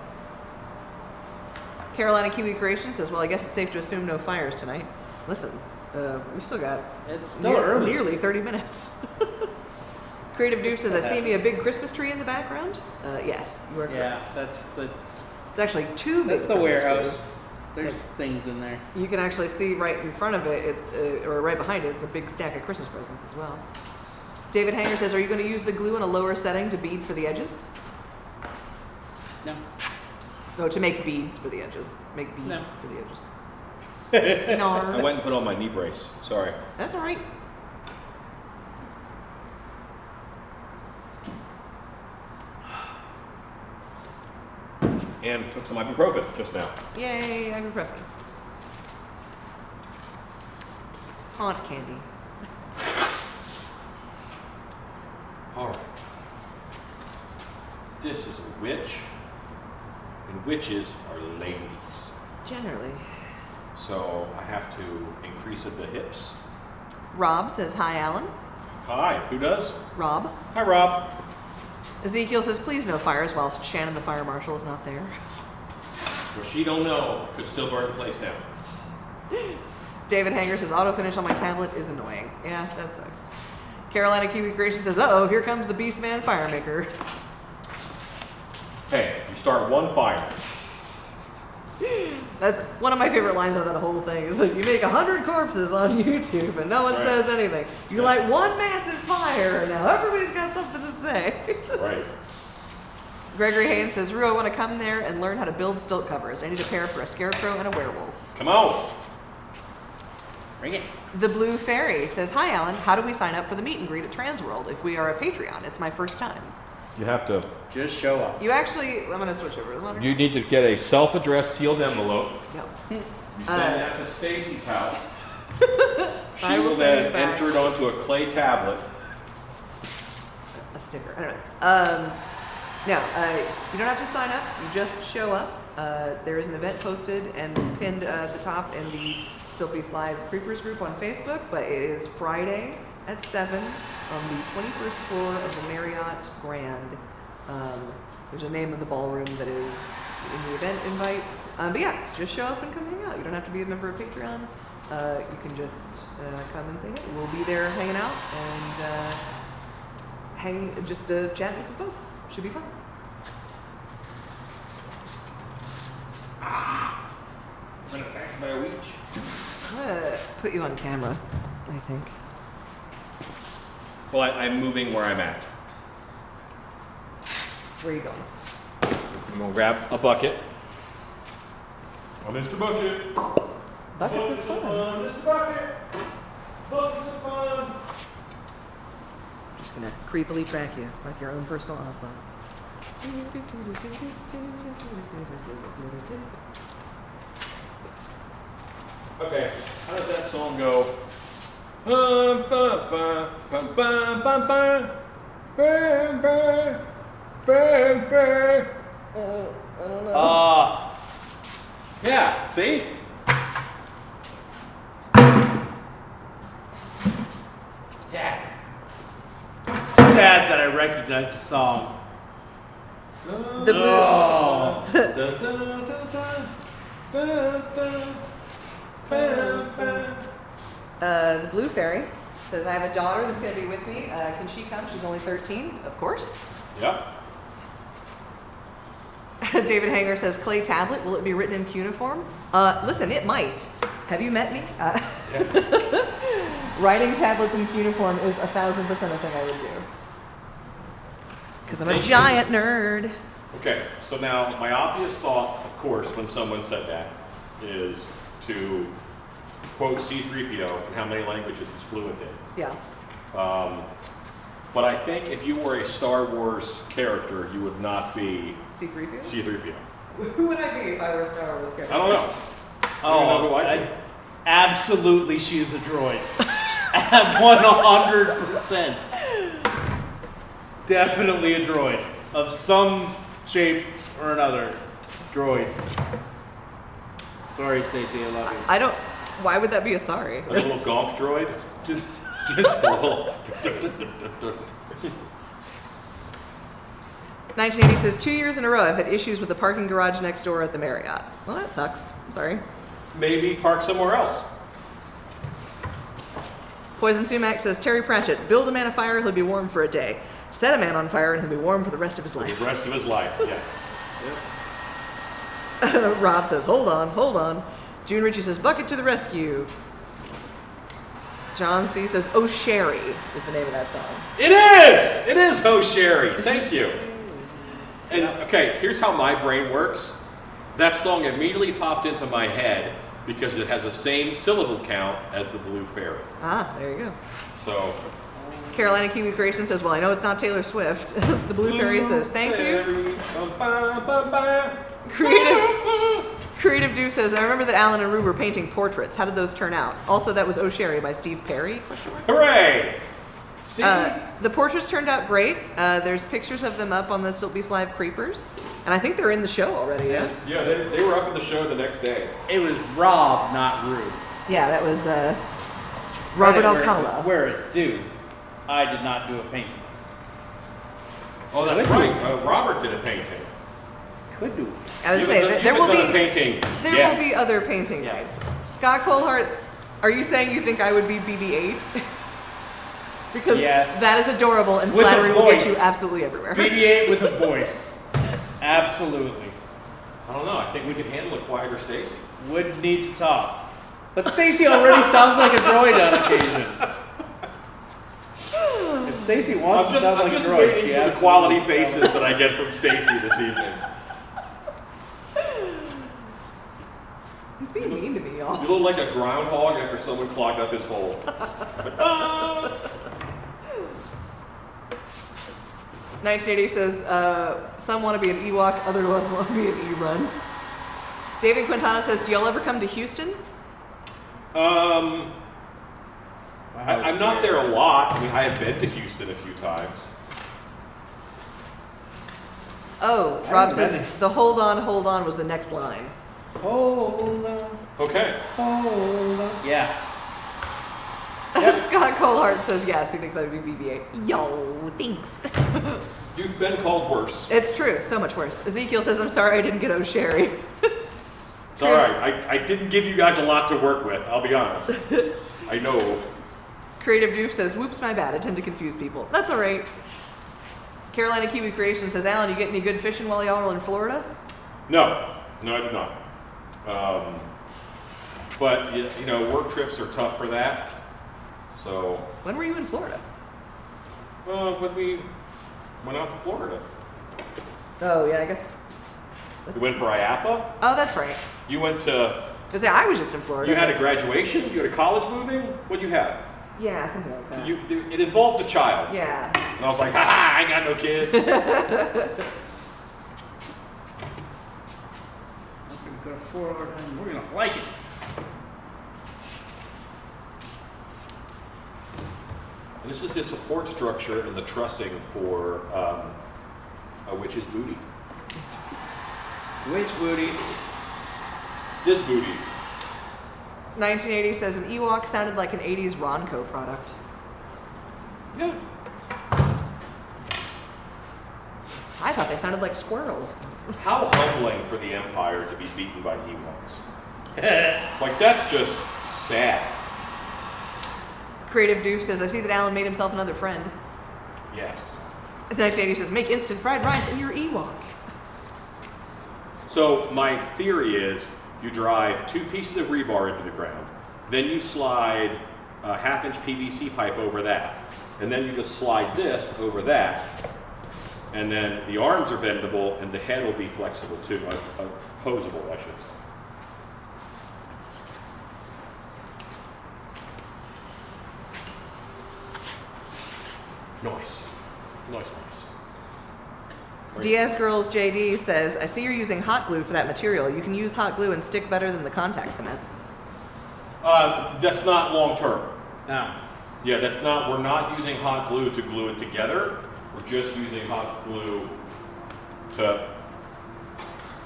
Carolina Kiwi Creation says, well, I guess it's safe to assume no fires tonight. Listen, we still got It's still early. nearly 30 minutes. Creative Doof says, I see me a big Christmas tree in the background. Yes, you are Yeah, correct. that's the It's actually two big that's the Christmas warehouse. trees. There's things in there. You can actually see right in front of it, it's or right behind it, it's a big stack of Christmas presents as well. David Hanger says, are you going to use the glue in a lower setting to bead for the edges? No. No, to make beads for the edges. Make bead No. for the edges. I No, went and put on my knee brace. Sorry. that's all right. and took some ibuprofen just now. Yay, ibuprofen. Haunt candy. All right. This is a witch, and witches are ladies. Generally. So I have to increase it to hips. Rob says, hi, Alan. Hi, who does? Rob. Hi, Rob. Ezekiel says, please no fires, whilst Shannon the fire marshal is not there. Well, she don't know. Could still burn the place down. David Hanger says, auto finish on my tablet is annoying. Yeah, that sucks. Carolina Kiwi Creation says, uh-oh, here comes the Beastman Firemaker. Hey, you start one fire. That's one of my favorite lines of that whole thing, is that you make 100 corpses on YouTube and no one Right. says anything. You light one massive fire and now everybody's got something to say. Right. Gregory Haynes says, Rue, I want to come there and learn how to build stilt covers. I need a pair for a scarecrow and a werewolf. Come on. Bring it. The Blue Fairy says, hi, Alan. How do we sign up for the meet and greet at Transworld if we are a Patreon? It's my first time. You have to. Just show up. You actually, I'm going to switch over. You need to get a self-addressed sealed envelope. No. You send that to Stacy's house. She I will will send then it back. enter it onto a clay tablet. A sticker. I don't know. No, you don't have to sign up. You just show up. There is an event posted and pinned at the top in the Still Peace Live Creepers group on Facebook, but it is Friday at 7 on the 21st floor of the Marriott Grand. There's a name of the ballroom that is in the event invite. But yeah, just show up and come hang out. You don't have to be a member of Patreon. You can just come and say hey. We'll be there hanging out and chat with some folks. Should be fun. I'm gonna attack by a witch. I'm gonna put you on camera, I think. Well, I'm moving where I'm at. Where are you going? I'm gonna grab a bucket. Oh, Mr. Bucket. Buckets of fun. Mr. Bucket. Buckets of fun. Just gonna creepily track you like your own personal Osmo. Okay, how does that song go? Bum, bum, bum, bum, bum, bum, bum. Bum, bum, bum, bum. I don't know. Yeah, see? Yeah. It's sad that I recognize the song. The blue. Oh. The Blue Fairy says, I have a daughter that's going to be with me. Can she come? She's only 13. Of course. Yep. David Hanger says, clay tablet, will it be written in cuneiform? Listen, it might. Have you met me? Writing tablets in cuneiform is 1,000% a thing I would do. Because I'm a Thank you. giant nerd. Okay, so now my obvious thought, of course, when someone said that, is to quote C-3PO and how many languages he's fluent in. Yeah. But I think if you were a Star Wars character, you would not be C-3PO? C-3PO. Who would I be if I were a Star Wars character? I don't know. Oh, You know who I'd be? absolutely, she is a droid. 100%. Definitely a droid of some shape or another. Droid. Sorry, Stacey, I love you. I don't. Why would that be a sorry? A little gonk droid. Just 1980 says 2 years in a row I've had issues with the parking garage next door at the Marriott. Well, that sucks. I'm sorry. Maybe park somewhere else. Poison Sumac says Terry Pratchett, build a man a fire, he'll be warm for a day. Set a man on fire and he'll be warm for the rest of his For the life. rest of his life, yes. Rob says, hold on, hold on. June Ritchie says, bucket to the rescue. John C says, oh Sherry is the name of that song. It is! It is Oh Sherry. Thank you. And okay, here's how my brain works. That song immediately popped into my head because it has the same syllable count as the Blue Fairy. Ah, there you go. So Carolina Kiwi Creation says, well, I know it's not Taylor Swift. The Blue Fairy says, thank you. Bum, bum, bum, bum. Creative Dude says, I remember that Alan and Rue were painting portraits. How did those turn out? Also, that was O'Sherry by Steve Perry? Question mark? Hooray! See? The portraits turned out great. There's pictures of them up on the Still Be Live Creepers. And I think they're in the show already, yeah? Yeah, they were up in the show the next day. It was Rob, not Rue. Yeah, that was Robert Credit Alcala. Where it's due. I did not do a painting. Oh, that's right. Robert did a painting. Could do. I would say there will be painting. there will be other painting Yeah. nights. Scott Colehart, are you saying you think I would be BB-8? Because Yes. that is adorable and With a flattery will get you voice. absolutely everywhere. BB-8 with a voice. Absolutely. I don't know. I think we could handle a quieter Stacy. Would need to talk. But Stacy already sounds like a droid on occasion. If Stacy wants to sound I'm like a just droid, waiting she for the absolutely quality sounds faces like- that I get from Stacy this evening. He's being mean to me, y'all. You look like a groundhog after someone clogged up his hole. Ah! 1980 says, some want to be an Ewok, others want to be an E-Run. David Quintana says, do y'all ever come to Houston? I'm not there a lot. I mean, I have been to Houston a few times. Oh, I Rob haven't says, been the hold on was the next line. Hold on, Okay. hold on. Yeah. Scott Colehart says, yes, he thinks I would be BB-8. Yo, thanks. You've been called worse. It's true, so much worse. Ezekiel says, I'm sorry I didn't get O'Sherry. It's all right. I didn't give you guys a lot to work with. I'll be honest. I know. Creative Doof says, whoops, my bad. I tend to confuse people. That's all right. Carolina Kiwi Creation says, Alan, you get any good fishing while y'all were in Florida? No, I did not. But you know, work trips are tough for that. So, When were you in Florida? when we went out to Florida, Oh, yeah, I guess. we went for IAPA. Oh, that's right. You went to. I was just in Florida. You had a graduation. You had a college moving. What'd you have? Yeah, something like that. It involved a child. Yeah. And I was like, ha, I ain't got no kids. I'm gonna go to Florida and we're gonna like it. And this is the support structure and the trussing for a witch's booty. Which booty? This booty. 1980 says, an Ewok sounded like an 80s Ronco product. Yeah. I thought they sounded like squirrels. How humbling for the Empire to be beaten by Ewoks. Like, that's just sad. Creative Doof says, I see that Alan made himself another friend. Yes. 1980 says, make instant fried rice in your Ewok. So my theory is you drive 2 pieces of rebar into the ground, then you slide a 1/2-inch PVC pipe over that, and then you just slide this over that, and then the arms are bendable and the head will be flexible too, posable, I should say. Nice. DS Girls JD says, I see you're using hot glue for that material. You can use hot glue and stick better than the contact cement. That's not long term. No. Yeah, we're not using hot glue to glue it together. We're just using hot glue to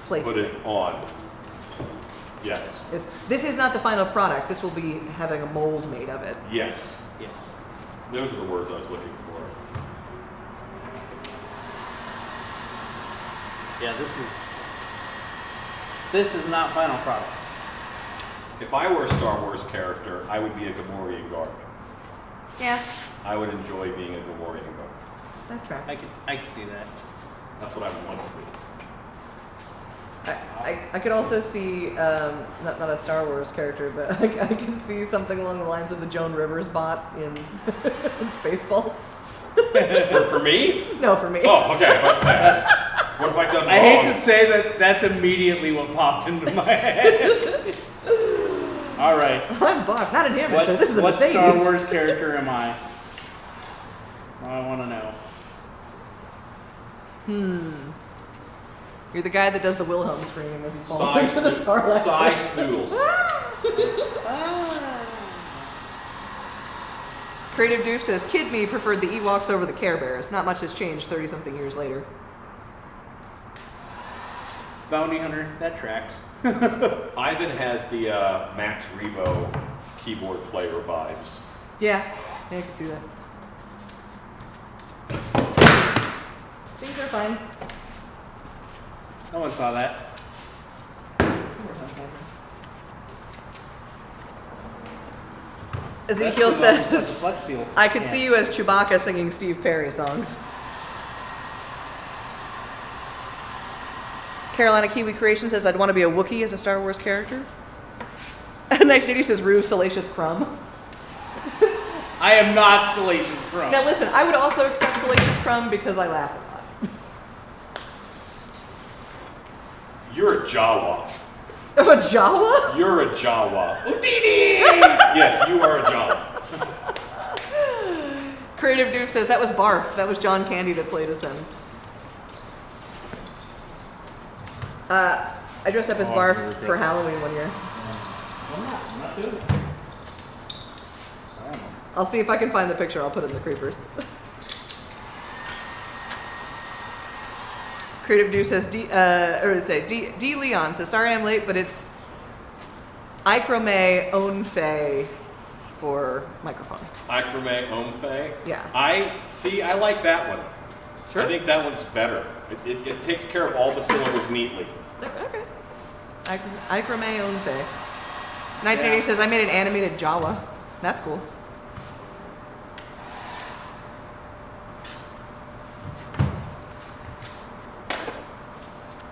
Place. put it on. Yes. This is not the final product. This will be having a mold made of it. Yes. Yes. Those are the words I was looking for. Yeah, this is not final product. If I were a Star Wars character, I would be a Gamorrean guard. Yeah, I would enjoy being a Gamorrean guard. that tracks. I can see that. That's what I would want to be. I could also see, not a Star Wars character, but I could see something along the lines of the Joan Rivers bot in, in Spaceballs. For me? No, for me. Oh, okay. What's that? What have I done wrong? I hate to say that that's immediately what popped into my head. All right. I'm Bob, not a hamster. This is a what Mercedes. Star Wars character am I? I want to know. You're the guy that does the Wilhelm scream as he falls into the Sarlacc. Size noodles. Creative Duke says, Kid me preferred the Ewoks over the Care Bears. Not much has changed 30-something years later. Bounty Hunter, that tracks. Ivan has the Max Rebo keyboard player vibes. Yeah, I can see that. Things are fine. No one saw that. Ezekiel That's says, Flex Seal. I could see you as Chewbacca singing Steve Perry songs. Carolina Kiwi Creation says, I'd want to be a Wookiee as a Star Wars character. Nice Duty says, Rue, Salacious Crumb. I am not Salacious Crumb. Now listen, I would also accept Salacious Crumb because I laugh a lot. You're a Jawa. Of a Jawa? You're a Jawa. Yes, you are a Jawa. Creative Duke says, that was Barf. That was John Candy that played as him. I dressed up as Barf for Halloween one year. I'm not doing it. I'll see if I can find the picture. I'll put it in the creepers. Creative Dude says, D Leon says, sorry I'm late, but it's Icrome Onfe for microphone. Icrome Omfe. Yeah. I like that one. Sure. I think that one's better. It takes care of all the syllables neatly. Okay. Icrome Onfe. 1980 says, I made an animated Jawa. That's cool.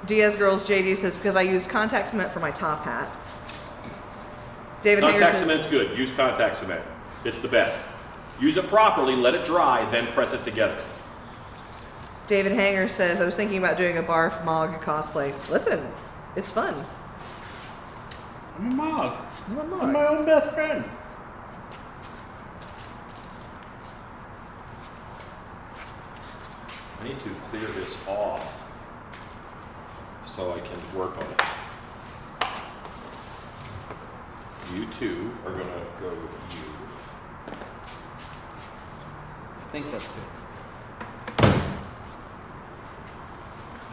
Diaz Girls JD says, because I used contact cement for my top hat. David Contact Hanger says, cement's good. Use contact cement. It's the best. Use it properly, let it dry, then press it together. David Hanger says, I was thinking about doing a Barf Mog cosplay. Listen, it's fun. I'm a Mog. I'm a Mog. I'm my own best friend. I need to clear this off so I can work on it. You two are going to go with you. I think that's good.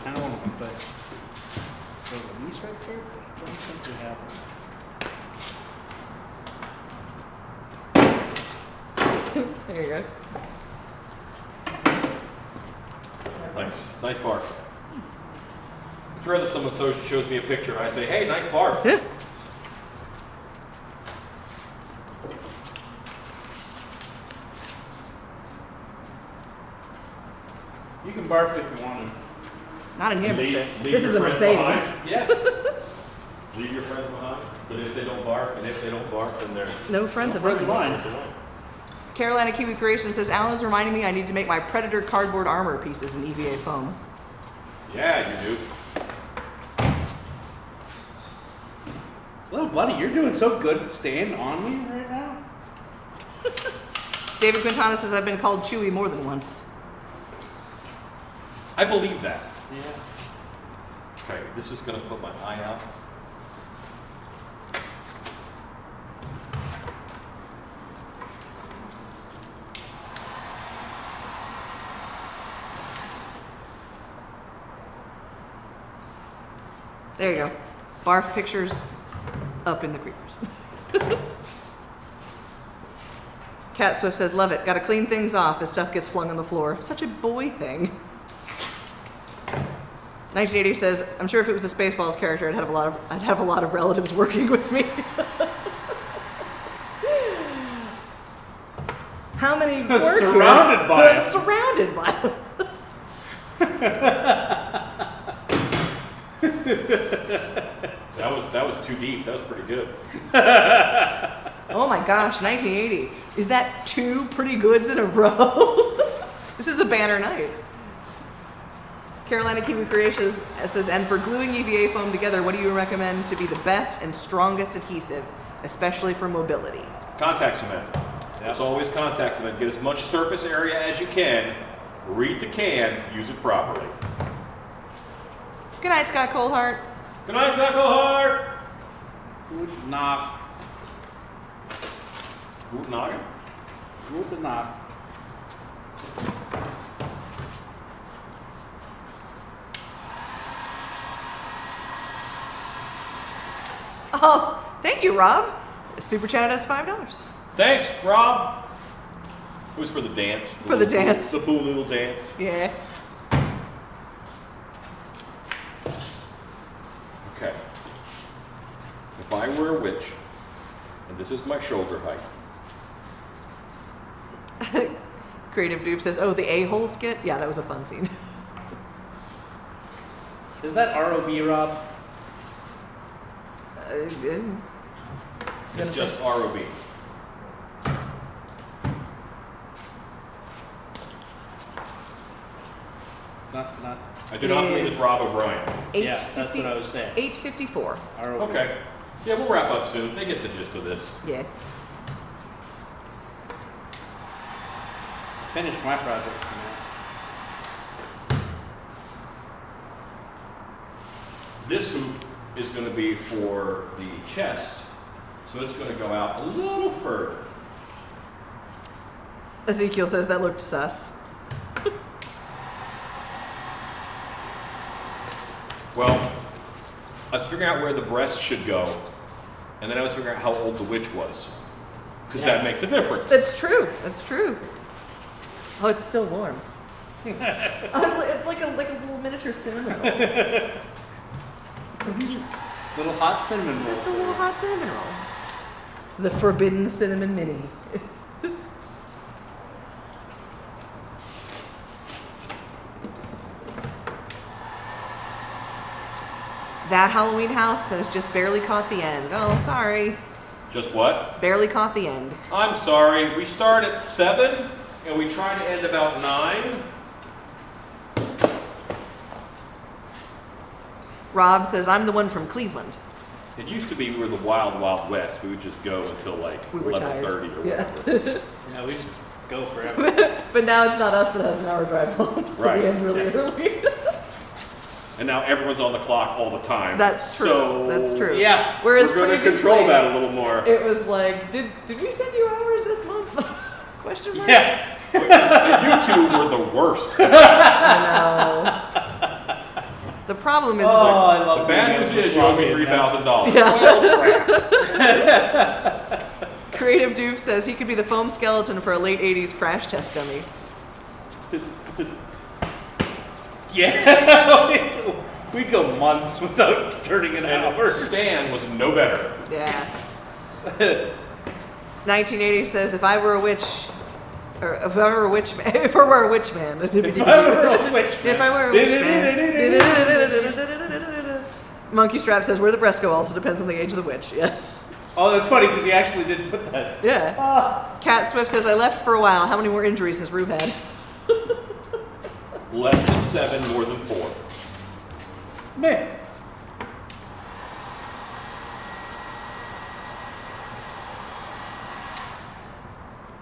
I don't want to put these right there, but I don't think we have them. There you go. Nice barf. It's rare that someone shows me a picture and I say, hey, nice barf. Yeah. You can barf if you want to. Not in here, Leave mister. your This is a friends Mercedes. behind. Yeah. Leave your friends behind. But if they don't barf, and if they don't barf, then they're... No friends of Friends mine. of mine. Carolina Kiwi Creation says, Alan is reminding me I need to make my Predator cardboard armor pieces in EVA foam. Yeah, you do. Little buddy, you're doing so good staying on me right now. David Quintana says, I've been called Chewy more than once. I believe that. Yeah. Okay, this is going to put my eye out. There you go. Barf pictures up in the creepers. Cat Swift says, love it. Gotta clean things off as stuff gets flung on the floor. Such a boy thing. 1980 says, I'm sure if it was a Spaceballs character, I'd have a lot of relatives working with me. How many work here? Surrounded by it. Surrounded by them. That was too deep. That was pretty good. Oh my gosh, 1980. Is that two pretty goods in a row? This is a banner night. Carolina Kiwi Creations says, and for gluing EVA foam together, what do you recommend to be the best and strongest adhesive, especially for mobility? Contact cement. That's always contact cement. Get as much surface area as you can. Read the can. Use it properly. Good night, Scott Colehart. Good night, Scott Colehart. Good knock. Guten Nacht. Good knock. Oh, thank you, Rob. Super chat us $5. Thanks, Rob. It was for the dance. For the dance. The pool noodle dance. Yeah. Okay. If I were a witch, and this is my shoulder height. Creative Dupe says, oh, the a-hole skit? Yeah, that was a fun scene. Is that ROB, Rob? It's just ROB. Not. I do not believe it's Rob O'Brien. Yeah, that's what I was saying. 8:54. ROB. Okay. Yeah, we'll wrap up soon. They get the gist of this. Yeah. Finish my project for now. This hoop is going to be for the chest, so it's going to go out a little further. Ezekiel says that looked sus. Well, I was figuring out where the breast should go, and then I was figuring out how old the witch was, because that makes a difference. That's true. That's true. Oh, it's still warm. Oh, it's like a little miniature cinnamon roll. So cute. Little hot cinnamon roll. Just a little hot cinnamon roll. The forbidden cinnamon mini. That Halloween house says just barely caught the end. Oh, sorry. Just what? Barely caught the end. I'm sorry. We start at 7, and we try to end about 9. Rob says, I'm the one from Cleveland. It used to be we were the wild, wild west. We would just go until like We were 11:30 or Yeah. whatever. Yeah, we just go forever. But now it's not us that has an hour drive home, so Right. we end really early. And now everyone's on the clock all the time. That's true. So That's true. Yeah. Whereas we're going to previously, control that a little more. It was like, did we send you hours this month? Question mark. Yeah. You two were the worst. I know. The problem is, Oh, I love The bad news is you owe me $3,000. Yeah. Well, crap. Creative Doof says he could be the foam skeleton for a late '80s crash test dummy. Yeah. We'd go months without turning an hour. And Stan was no better. Yeah. 1980 says if I were a witch, or if I were a witch man, if I were a witch man, If I were a witch if I were a witch man. Monkey Strap says where the breasts go also depends on the age of the witch. Yes. Oh, that's funny because he actually did put that. Yeah. Ah. Cat Swift says I left for a while. How many more injuries has Rube had? Less than 7, more than 4. Man.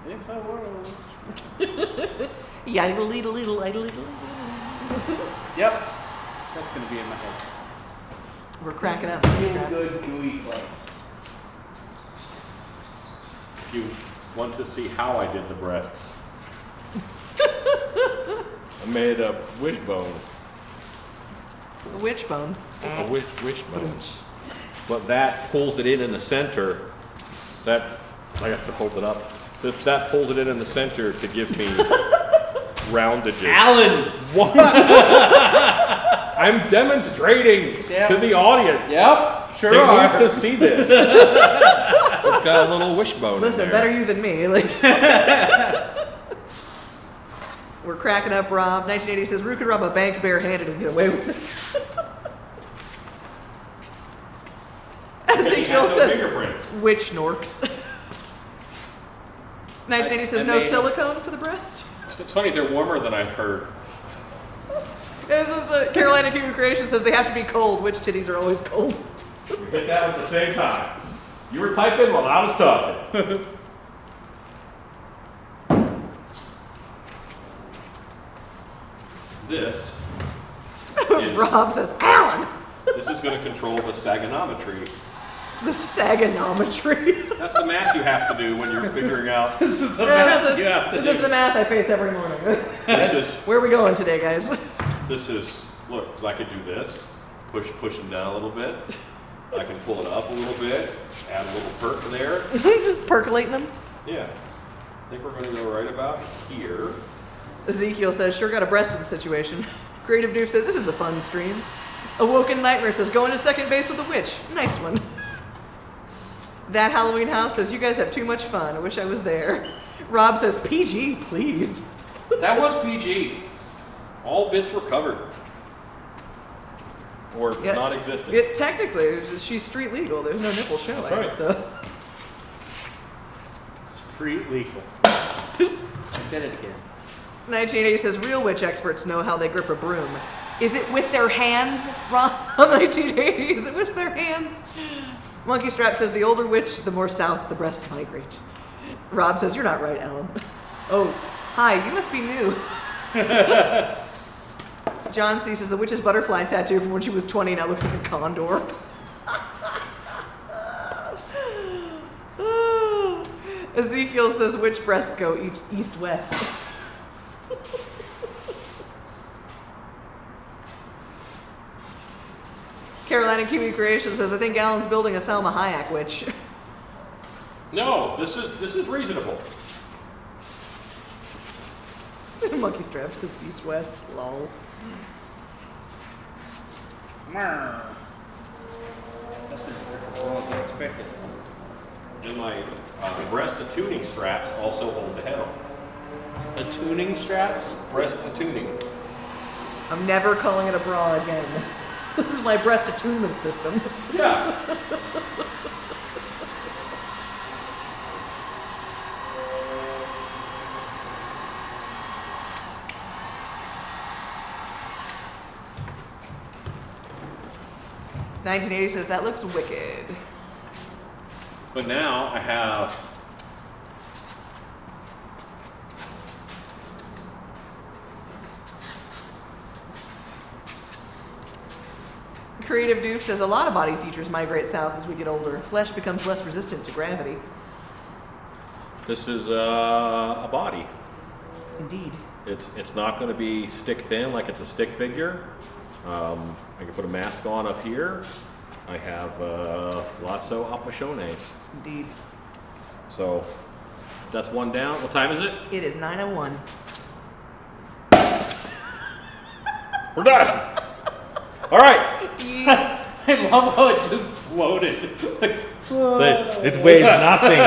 If I were a witch. Yeah, little. Yep. That's going to be in my head. We're cracking up. Monkey Feel Strap. good, gooey club. If you want to see how I did the breasts, I made a wishbone. A witch bone. A wishbone. But that pulls it in the center. That, I have to hold it up. That pulls it in the center to give me roundages. Alan! What? I'm demonstrating to the audience. Yep, sure They are. need to see this. It's got a little wishbone Listen, in there. better you than me. Like, we're cracking up, Rob. 1980 says Rue could rob a bank barehanded and get away with it. Ezekiel He has no says fingerprints. witch norks. 1980 says I no made it. silicone for the breast. It's funny, they're warmer than I heard. This is Carolina Cuban Creation says they have to be cold. Witch titties are always cold. We hit that at the same time. You were typing while I was talking. This is Rob says, Alan! this is going to control the sagonometry. The sagonometry. That's the math you have to do when you're figuring out. This is the math you have to This do. is the math I face every morning. This is Where are we going today, guys? look, because I could do this, push them down a little bit. I can pull it up a little bit, add a little perk there. Just percolating them. Yeah. I think we're going to go right about here. Ezekiel says, sure got a breasted situation. Creative Dude says, this is a fun stream. Awoken Nightmare says, going to second base with a witch. Nice one. That Halloween House says, you guys have too much fun. I wish I was there. Rob says, PG, please. That was PG. All bits were covered. Or Yeah. non-existent. Technically, she's street legal. There's no nipple showing. That's right. So. Street legal. I did it again. 1980 says, real witch experts know how they grip a broom. Is it with their hands, Rob? 1980, is it with their hands? Monkey Strap says, the older witch, the more south the breasts migrate. Rob says, you're not right, Alan. Oh, hi, you must be new. John C says, the witch's butterfly tattoo from when she was 20 now looks like a condor. Ezekiel says, witch breasts go east-west. Carolina Kiwi Creation says, I think Alan's building a Salma Hayek witch. No, this is reasonable. Monkey Strap says east-west, lol. That's what I expected. And my breast attuning straps also hold the head on. The tuning straps? Breast attuning. I'm never calling it a bra again. This is my breast attunement system. Yeah. $19.80 says, that looks wicked. But now I have Creative Duke says, a lot of body features migrate south as we get older. Flesh becomes less resistant to gravity. this is a body. Indeed. It's not going to be stick thin like it's a stick figure. I can put a mask on up here. I have lots of appasiones. Indeed. So that's one down. What time is it? It is 9:01. We're done. All right. I love how it just floated. It weighs nothing.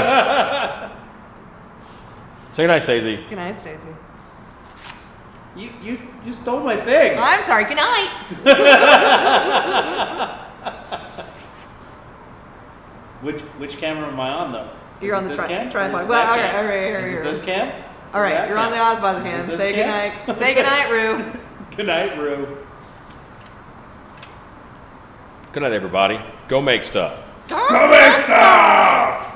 Say goodnight, Stacey. Good night, Stacey. You stole my thing. I'm sorry. Good night. Which camera am I on though? You're Is on it the this cam? Or tripod. is it Well, that okay, cam? all right, Is it here. this cam? All Or right, that you're on the cam? Ozbaz Is it cam. this Say cam? goodnight. Say goodnight, Rue. Good night, Rue. Good night, everybody. Go make stuff. Go make stuff!